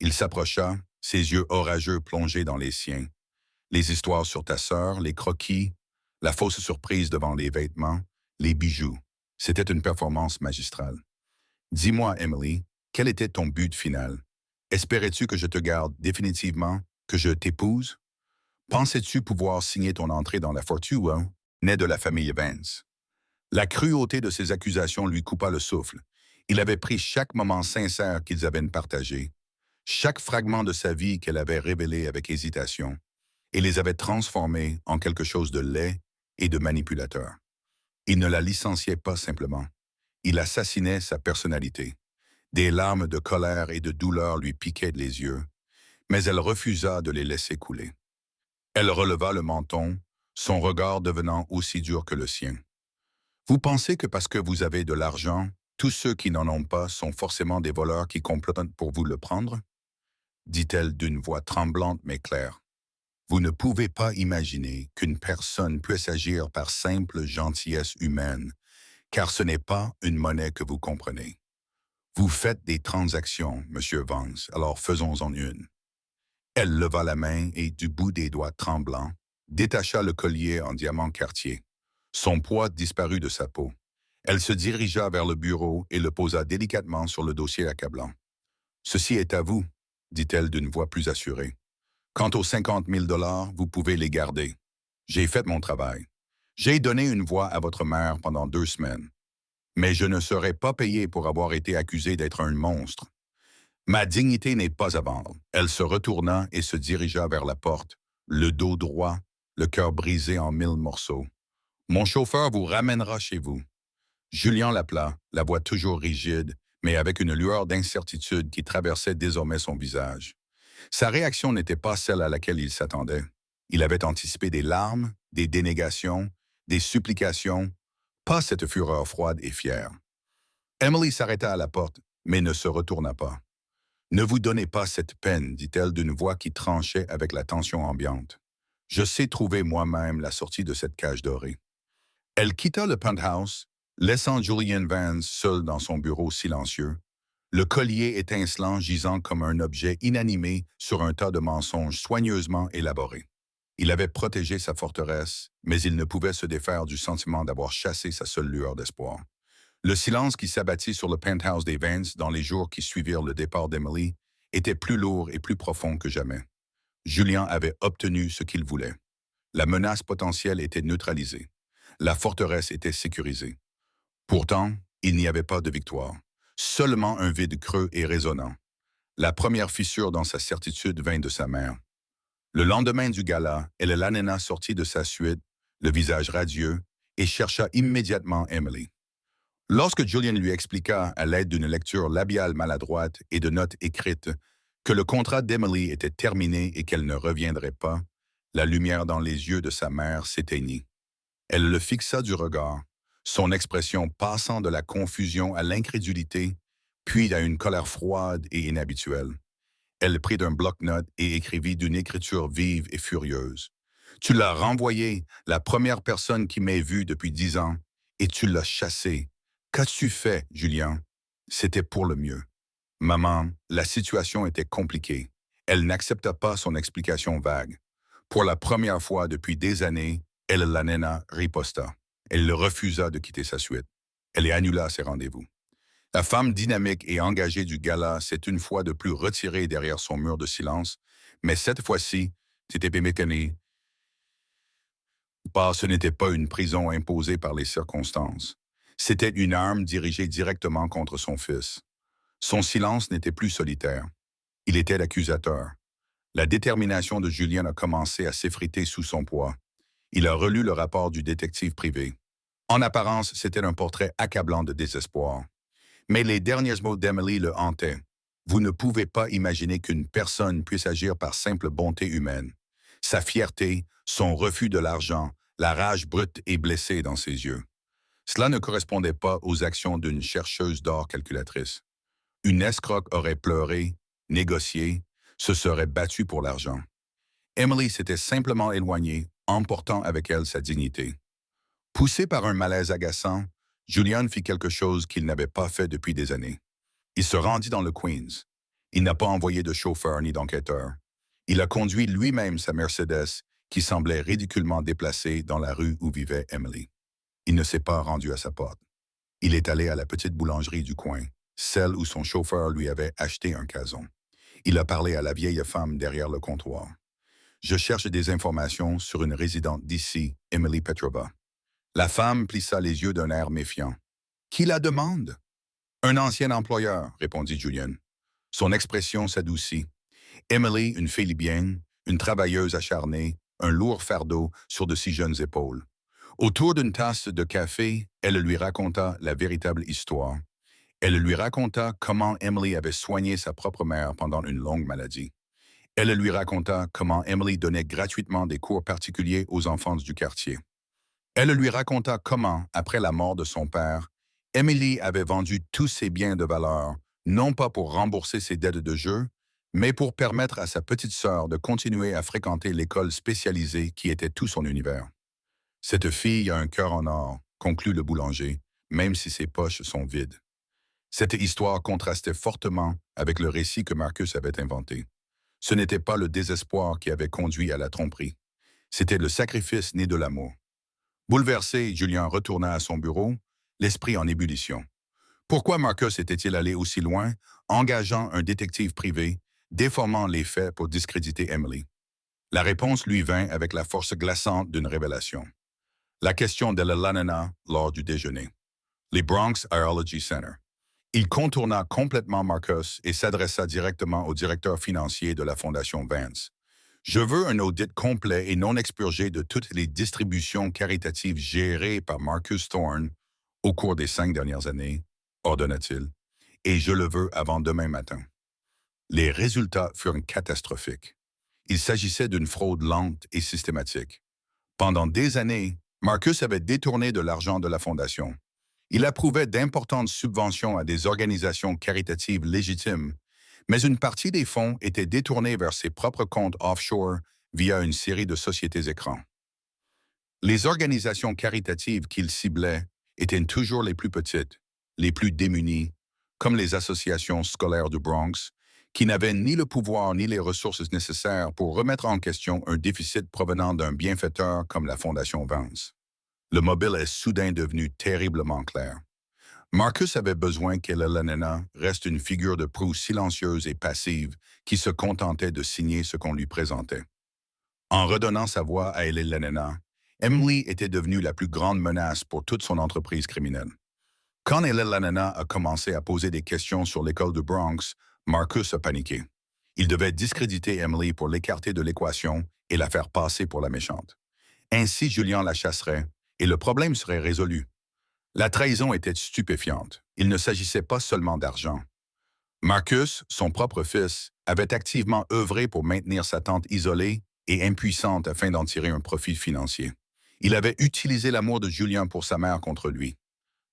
Il s'approcha, ses yeux orageux plongés dans les siens. Les histoires sur ta sœur, les croquis, la fausse surprise devant les vêtements, les bijoux. C'était une performance magistrale. Dis-moi, Emily, quel était ton but final? Espérais-tu que je te garde définitivement, que je t'épouse? Pensais-tu pouvoir signer ton entrée dans la fortune, née de la famille Vance? La cruauté de ces accusations lui coupa le souffle. Il avait pris chaque moment sincère qu'ils avaient partagé, chaque fragment de sa vie qu'elle avait révélé avec hésitation, et les avait transformés en quelque chose de laid et de manipulateur. Il ne la licenciait pas simplement. Il assassinait sa personnalité. Des larmes de colère et de douleur lui piquaient les yeux, mais elle refusa de les laisser couler. Elle releva le menton, son regard devenant aussi dur que le sien. Vous pensez que parce que vous avez de l'argent, tous ceux qui n'en ont pas sont forcément des voleurs qui complotent pour vous le prendre? Dit-elle d'une voix tremblante mais claire. Vous ne pouvez pas imaginer qu'une personne puisse agir par simple gentillesse humaine, car ce n'est pas une monnaie que vous comprenez. Vous faites des transactions, Monsieur Vance, alors faisons-en une. Elle leva la main et, du bout des doigts tremblants, détacha le collier en diamant quartier. Son poids disparut de sa peau. Elle se dirigea vers le bureau et le posa délicatement sur le dossier accablant. « Ceci est à vous, » dit-elle d'une voix plus assurée. « Quant aux 50 000 $, vous pouvez les garder. J'ai fait mon travail. J'ai donné une voix à votre mère pendant 2 semaines. Mais je ne serai pas payé pour avoir été accusé d'être un monstre. Ma dignité n'est pas à vendre. » Elle se retourna et se dirigea vers la porte, le dos droit, le cœur brisé en 1000 morceaux. « Mon chauffeur vous ramènera chez vous. » Julien l'appela, la voix toujours rigide, mais avec une lueur d'incertitude qui traversait désormais son visage. Sa réaction n'était pas celle à laquelle il s'attendait. Il avait anticipé des larmes, des dénégations, des supplications, pas cette fureur froide et fière. Emily s'arrêta à la porte, mais ne se retourna pas. « Ne vous donnez pas cette peine, dit-elle d'une voix qui tranchait avec la tension ambiante. Je sais trouver moi-même la sortie de cette cage dorée. » Elle quitta le penthouse, laissant Julian Vance seul dans son bureau silencieux, le collier étincelant gisant comme un objet inanimé sur un tas de mensonges soigneusement élaborés. Il avait protégé sa forteresse, mais il ne pouvait se défaire du sentiment d'avoir chassé sa seule lueur d'espoir. Le silence qui s'abattit sur le penthouse des Vance dans les jours qui suivirent le départ d'Emily était plus lourd et plus profond que jamais. Julien avait obtenu ce qu'il voulait. La menace potentielle était neutralisée. La forteresse était sécurisée. Pourtant, il n'y avait pas de victoire. Seulement un vide creux et résonnant. La première fissure dans sa certitude vint de sa mère. Le lendemain du gala, l'Anena sortit de sa suite, le visage radieux, et chercha immédiatement Emily. Lorsque Julian lui expliqua, à l'aide d'une lecture labiale maladroite et de notes écrites, que le contrat d'Emily était terminé et qu'elle ne reviendrait pas, la lumière dans les yeux de sa mère s'éteignit. Elle le fixa du regard, son expression passant de la confusion à l'incrédulité, puis à une colère froide et inhabituelle. Elle prit un bloc-notes et écrivit d'une écriture vive et furieuse. « Tu l'as renvoyé, la première personne qui m'ait vue depuis 10 ans, et tu l'as chassé. Qu'as-tu fait, Julien? » C'était pour le mieux. Maman, la situation était compliquée. Elle n'accepta pas son explication vague. Pour la première fois depuis des années, l'Anena riposta. Elle le refusa de quitter sa suite. Elle annula ses rendez-vous. La femme dynamique et engagée du gala s'est une fois de plus retirée derrière son mur de silence, mais cette fois-ci, c'était mécanique. Ce n'était pas une prison imposée par les circonstances. C'était une arme dirigée directement contre son fils. Son silence n'était plus solitaire. Il était accusateur. La détermination de Julien a commencé à s'effriter sous son poids. Il a relu le rapport du détective privé. En apparence, c'était un portrait accablant de désespoir. Mais les derniers mots d'Emily le hantaient. Vous ne pouvez pas imaginer qu'une personne puisse agir par simple bonté humaine. Sa fierté, son refus de l'argent, la rage brute et blessée dans ses yeux. Cela ne correspondait pas aux actions d'une chercheuse d'or calculatrice. Une escroque aurait pleuré, négocié, se serait battue pour l'argent. Emily s'était simplement éloignée, emportant avec elle sa dignité. Poussé par un malaise agaçant, Julian fit quelque chose qu'il n'avait pas fait depuis des années. Il se rendit dans le Queens. Il n'a pas envoyé de chauffeur ni d'enquêteur. Il a conduit lui-même sa Mercedes, qui semblait ridiculement déplacée dans la rue où vivait Emily. Il ne s'est pas rendu à sa porte. Il est allé à la petite boulangerie du coin, celle où son chauffeur lui avait acheté un cason. Il a parlé à la vieille femme derrière le comptoir. Je cherche des informations sur une résidente d'ici, Emily Petrova. La femme plissa les yeux d'un air méfiant. Qui la demande? Un ancien employeur, répondit Julian. Son expression s'adoucit. Emily, une fille libyenne, une travailleuse acharnée, un lourd fardeau sur de si jeunes épaules. Autour d'une tasse de café, elle lui raconta la véritable histoire. Elle lui raconta comment Emily avait soigné sa propre mère pendant une longue maladie. Elle lui raconta comment Emily donnait gratuitement des cours particuliers aux enfants du quartier. Elle lui raconta comment, après la mort de son père, Emily avait vendu tous ses biens de valeur, non pas pour rembourser ses dettes de jeu, mais pour permettre à sa petite sœur de continuer à fréquenter l'école spécialisée qui était tout son univers. Cette fille a un cœur en or, conclut le boulanger, même si ses poches sont vides. Cette histoire contrastait fortement avec le récit que Marcus avait inventé. Ce n'était pas le désespoir qui avait conduit à la tromperie. C'était le sacrifice né de l'amour. Bouleversé, Julien retourna à son bureau, l'esprit en ébullition. Pourquoi Marcus était-il allé aussi loin, engageant un détective privé, déformant les faits pour discréditer Emily? La réponse lui vint avec la force glaçante d'une révélation. La question de l'ananas lors du déjeuner. Les Bronx Biology Center. Il contourna complètement Marcus et s'adressa directement au directeur financier de la Fondation Vance. Je veux un audit complet et non expurgé de toutes les distributions caritatives gérées par Marcus Thorne au cours des 5 dernières années, ordonna-t-il, et je le veux avant demain matin. Les résultats furent catastrophiques. Il s'agissait d'une fraude lente et systématique. Pendant des années, Marcus avait détourné de l'argent de la Fondation. Il approuvait d'importantes subventions à des organisations caritatives légitimes, mais une partie des fonds était détournée vers ses propres comptes offshore via une série de sociétés écrans. Les organisations caritatives qu'il ciblait étaient toujours les plus petites, les plus démunies, comme les associations scolaires du Bronx, qui n'avaient ni le pouvoir ni les ressources nécessaires pour remettre en question un déficit provenant d'un bienfaiteur comme la Fondation Vance. Le mobile est soudain devenu terriblement clair. Marcus avait besoin qu'Elena reste une figure de proue silencieuse et passive qui se contentait de signer ce qu'on lui présentait. En redonnant sa voix à Elena, Emily était devenue la plus grande menace pour toute son entreprise criminelle. Quand Elena a commencé à poser des questions sur l'école du Bronx, Marcus a paniqué. Il devait discréditer Emily pour l'écarter de l'équation et la faire passer pour la méchante. Ainsi, Julian la chasserait et le problème serait résolu. La trahison était stupéfiante. Il ne s'agissait pas seulement d'argent. Marcus, son propre fils, avait activement œuvré pour maintenir sa tante isolée et impuissante afin d'en tirer un profit financier. Il avait utilisé l'amour de Julian pour sa mère contre lui.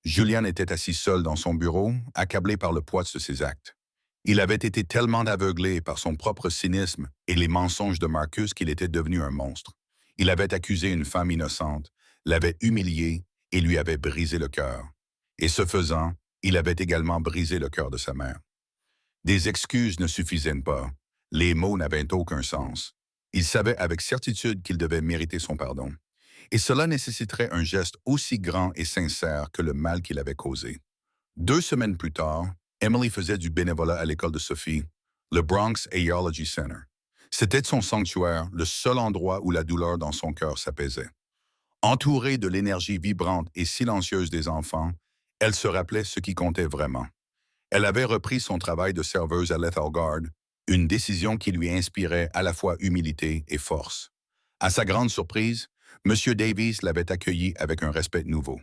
Julian était assis seul dans son bureau, accablé par le poids de ses actes. Il avait été tellement aveuglé par son propre cynisme et les mensonges de Marcus qu'il était devenu un monstre. Il avait accusé une femme innocente, l'avait humiliée et lui avait brisé le cœur. Et ce faisant, il avait également brisé le cœur de sa mère. Des excuses ne suffisaient pas. Les mots n'avaient aucun sens. Il savait avec certitude qu'il devait mériter son pardon. Et cela nécessiterait un geste aussi grand et sincère que le mal qu'il avait causé. 2 semaines plus tard, Emily faisait du bénévolat à l'école de Sophie, le Bronx Biology Center. C'était son sanctuaire, le seul endroit où la douleur dans son cœur s'apaisait. Entourée de l'énergie vibrante et silencieuse des enfants, elle se rappelait ce qui comptait vraiment. Elle avait repris son travail de serveuse à Lethal Guard, une décision qui lui inspirait à la fois humilité et force. À sa grande surprise, M. Davies l'avait accueillie avec un respect nouveau.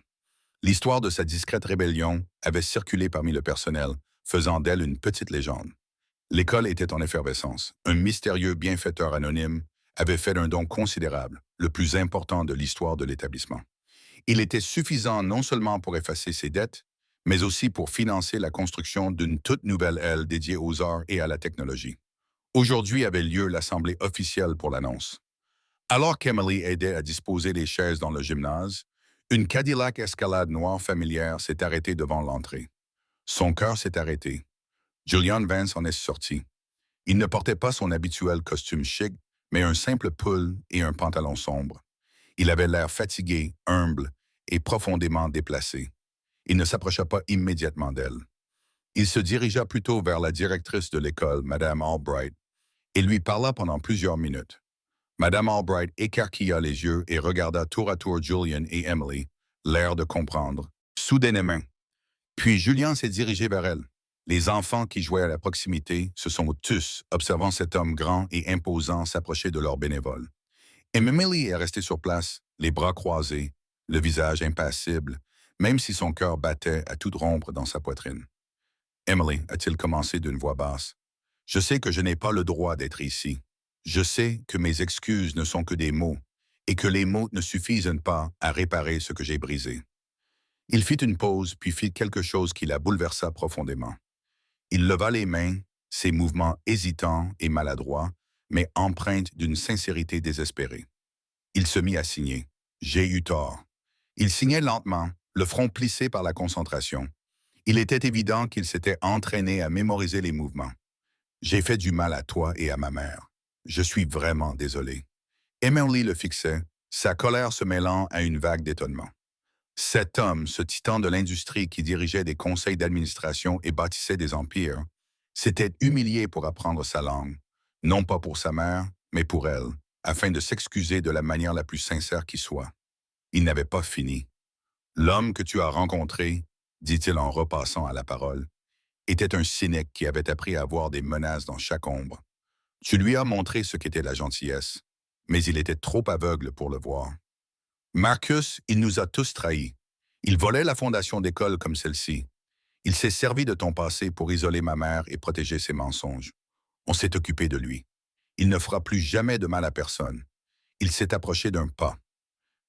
L'histoire de sa discrète rébellion avait circulé parmi le personnel, faisant d'elle une petite légende. L'école était en effervescence. Un mystérieux bienfaiteur anonyme avait fait un don considérable, le plus important de l'histoire de l'établissement. Il était suffisant non seulement pour effacer ses dettes, mais aussi pour financer la construction d'une toute nouvelle aile dédiée aux arts et à la technologie. Aujourd'hui avait lieu l'assemblée officielle pour l'annonce. Alors qu'Emily aidait à disposer les chaises dans le gymnase, une Cadillac Escalade noire familière s'est arrêtée devant l'entrée. Son cœur s'est arrêté. Julian Vance en est sorti. Il ne portait pas son habituel costume chic, mais un simple pull et un pantalon sombre. Il avait l'air fatigué, humble et profondément déplacé. Il ne s'approcha pas immédiatement d'elle. Il se dirigea plutôt vers la directrice de l'école, Madame Albright, et lui parla pendant plusieurs minutes. Madame Albright écarquilla les yeux et regarda tour à tour Julian et Emily, l'air de comprendre, soudainement. Puis Julian s'est dirigé vers elle. Les enfants qui jouaient à la proximité se sont tous observant cet homme grand et imposant s'approcher de leur bénévole. Et Emily est restée sur place, les bras croisés, le visage impassible, même si son cœur battait à toute rompre dans sa poitrine. Emily, a-t-il commencé d'une voix basse, je sais que je n'ai pas le droit d'être ici. Je sais que mes excuses ne sont que des mots, et que les mots ne suffisent pas à réparer ce que j'ai brisé. Il fit une pause, puis fit quelque chose qui la bouleversa profondément. Il leva les mains, ses mouvements hésitants et maladroits, mais empreintes d'une sincérité désespérée. Il se mit à signer. J'ai eu tort. Il signait lentement, le front plissé par la concentration. Il était évident qu'il s'était entraîné à mémoriser les mouvements. J'ai fait du mal à toi et à ma mère. Je suis vraiment désolé. Emily le fixait, sa colère se mêlant à une vague d'étonnement. Cet homme, ce titan de l'industrie qui dirigeait des conseils d'administration et bâtissait des empires, s'était humilié pour apprendre sa langue, non pas pour sa mère, mais pour elle, afin de s'excuser de la manière la plus sincère qui soit. Il n'avait pas fini. L'homme que tu as rencontré, dit-il en repassant à la parole, était un cynique qui avait appris à voir des menaces dans chaque ombre. Tu lui as montré ce qu'était la gentillesse, mais il était trop aveugle pour le voir. Marcus, il nous a tous trahis. Il volait la fondation d'école comme celle-ci. Il s'est servi de ton passé pour isoler ma mère et protéger ses mensonges. On s'est occupé de lui. Il ne fera plus jamais de mal à personne. Il s'est approché d'un pas.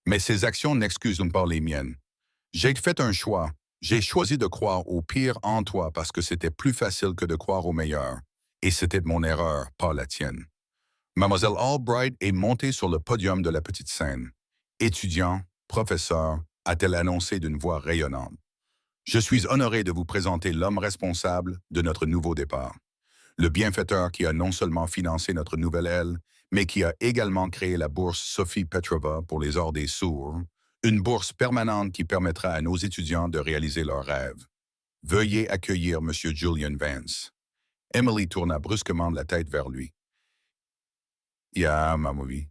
Mais ses actions n'excusent pas les miennes. J'ai fait un choix. J'ai choisi de croire au pire en toi parce que c'était plus facile que de croire au meilleur. Et c'était mon erreur, pas la tienne. Mademoiselle Albright est montée sur le podium de la petite scène. Étudiant, professeur, a-t-elle annoncé d'une voix rayonnante. Je suis honoré de vous présenter l'homme responsable de notre nouveau départ. Le bienfaiteur qui a non seulement financé notre nouvelle aile, mais qui a également créé la bourse Sophie Petrova pour les arts des sourds, une bourse permanente qui permettra à nos étudiants de réaliser leurs rêves. Veuillez accueillir M. Julian Vance. Emily tourna brusquement la tête vers lui. Ya, mamovi.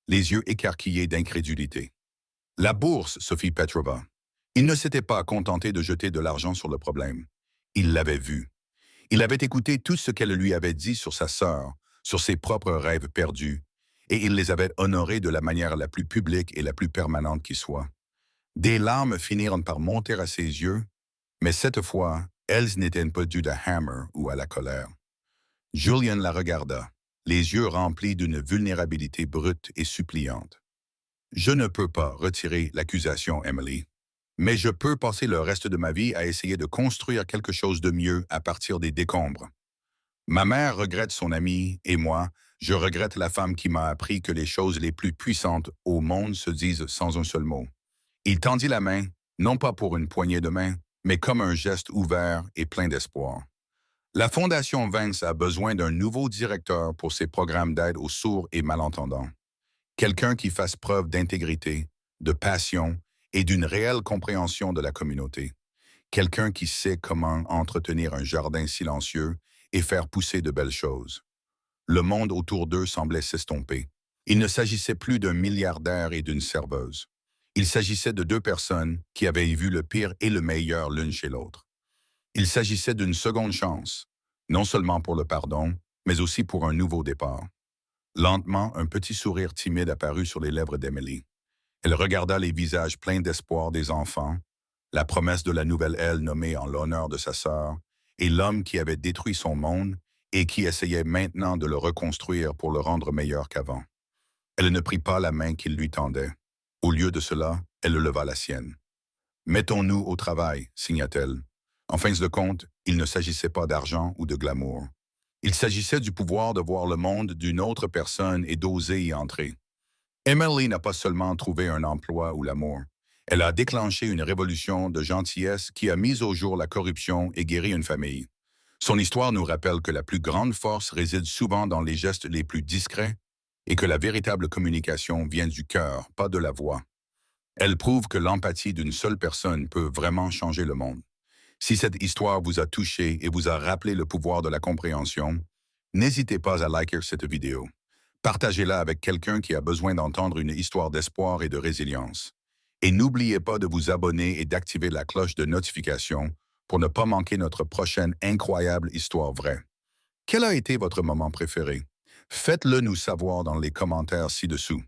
Les yeux écarquillés d'incrédulité. La bourse, Sophie Petrova. Il ne s'était pas contenté de jeter de l'argent sur le problème. Il l'avait vu. Il avait écouté tout ce qu'elle lui avait dit sur sa sœur, sur ses propres rêves perdus, et il les avait honorés de la manière la plus publique et la plus permanente qui soit. Des larmes finirent par monter à ses yeux, mais cette fois, elles n'étaient pas dues à Hammer ou à la colère. Julian la regarda, les yeux remplis d'une vulnérabilité brute et suppliante. Je ne peux pas retirer l'accusation, Emily, mais je peux passer le reste de ma vie à essayer de construire quelque chose de mieux à partir des décombres. Ma mère regrette son ami, et moi, je regrette la femme qui m'a appris que les choses les plus puissantes au monde se disent sans un seul mot. Il tendit la main, non pas pour une poignée de main, mais comme un geste ouvert et plein d'espoir. La Fondation Vance a besoin d'un nouveau directeur pour ses programmes d'aide aux sourds et malentendants. Quelqu'un qui fasse preuve d'intégrité, de passion et d'une réelle compréhension de la communauté. Quelqu'un qui sait comment entretenir un jardin silencieux et faire pousser de belles choses. Le monde autour d'eux semblait s'estomper. Il ne s'agissait plus d'un milliardaire et d'une serveuse. Il s'agissait de deux personnes qui avaient vu le pire et le meilleur l'une chez l'autre. Il s'agissait d'une seconde chance, non seulement pour le pardon, mais aussi pour un nouveau départ. Lentement, un petit sourire timide apparut sur les lèvres d'Emily. Elle regarda les visages pleins d'espoir des enfants, la promesse de la nouvelle aile nommée en l'honneur de sa sœur, et l'homme qui avait détruit son monde et qui essayait maintenant de le reconstruire pour le rendre meilleur qu'avant. Elle ne prit pas la main qu'il lui tendait. Au lieu de cela, elle leva la sienne. « Mettons-nous au travail », signa-t-elle. En fin de compte, il ne s'agissait pas d'argent ou de glamour. Il s'agissait du pouvoir de voir le monde d'une autre personne et d'oser y entrer. Emily n'a pas seulement trouvé un emploi ou l'amour. Elle a déclenché une révolution de gentillesse qui a mis au jour la corruption et guéri une famille. Son histoire nous rappelle que la plus grande force réside souvent dans les gestes les plus discrets et que la véritable communication vient du cœur, pas de la voix. Elle prouve que l'empathie d'une seule personne peut vraiment changer le monde. Si cette histoire vous a touché et vous a rappelé le pouvoir de la compréhension, n'hésitez pas à liker cette vidéo. Partagez-la avec quelqu'un qui a besoin d'entendre une histoire d'espoir et de résilience. Et n'oubliez pas de vous abonner et d'activer la cloche de notification pour ne pas manquer notre prochaine incroyable histoire vraie. Quel a été votre moment préféré? Faites-le nous savoir dans les commentaires ci-dessous.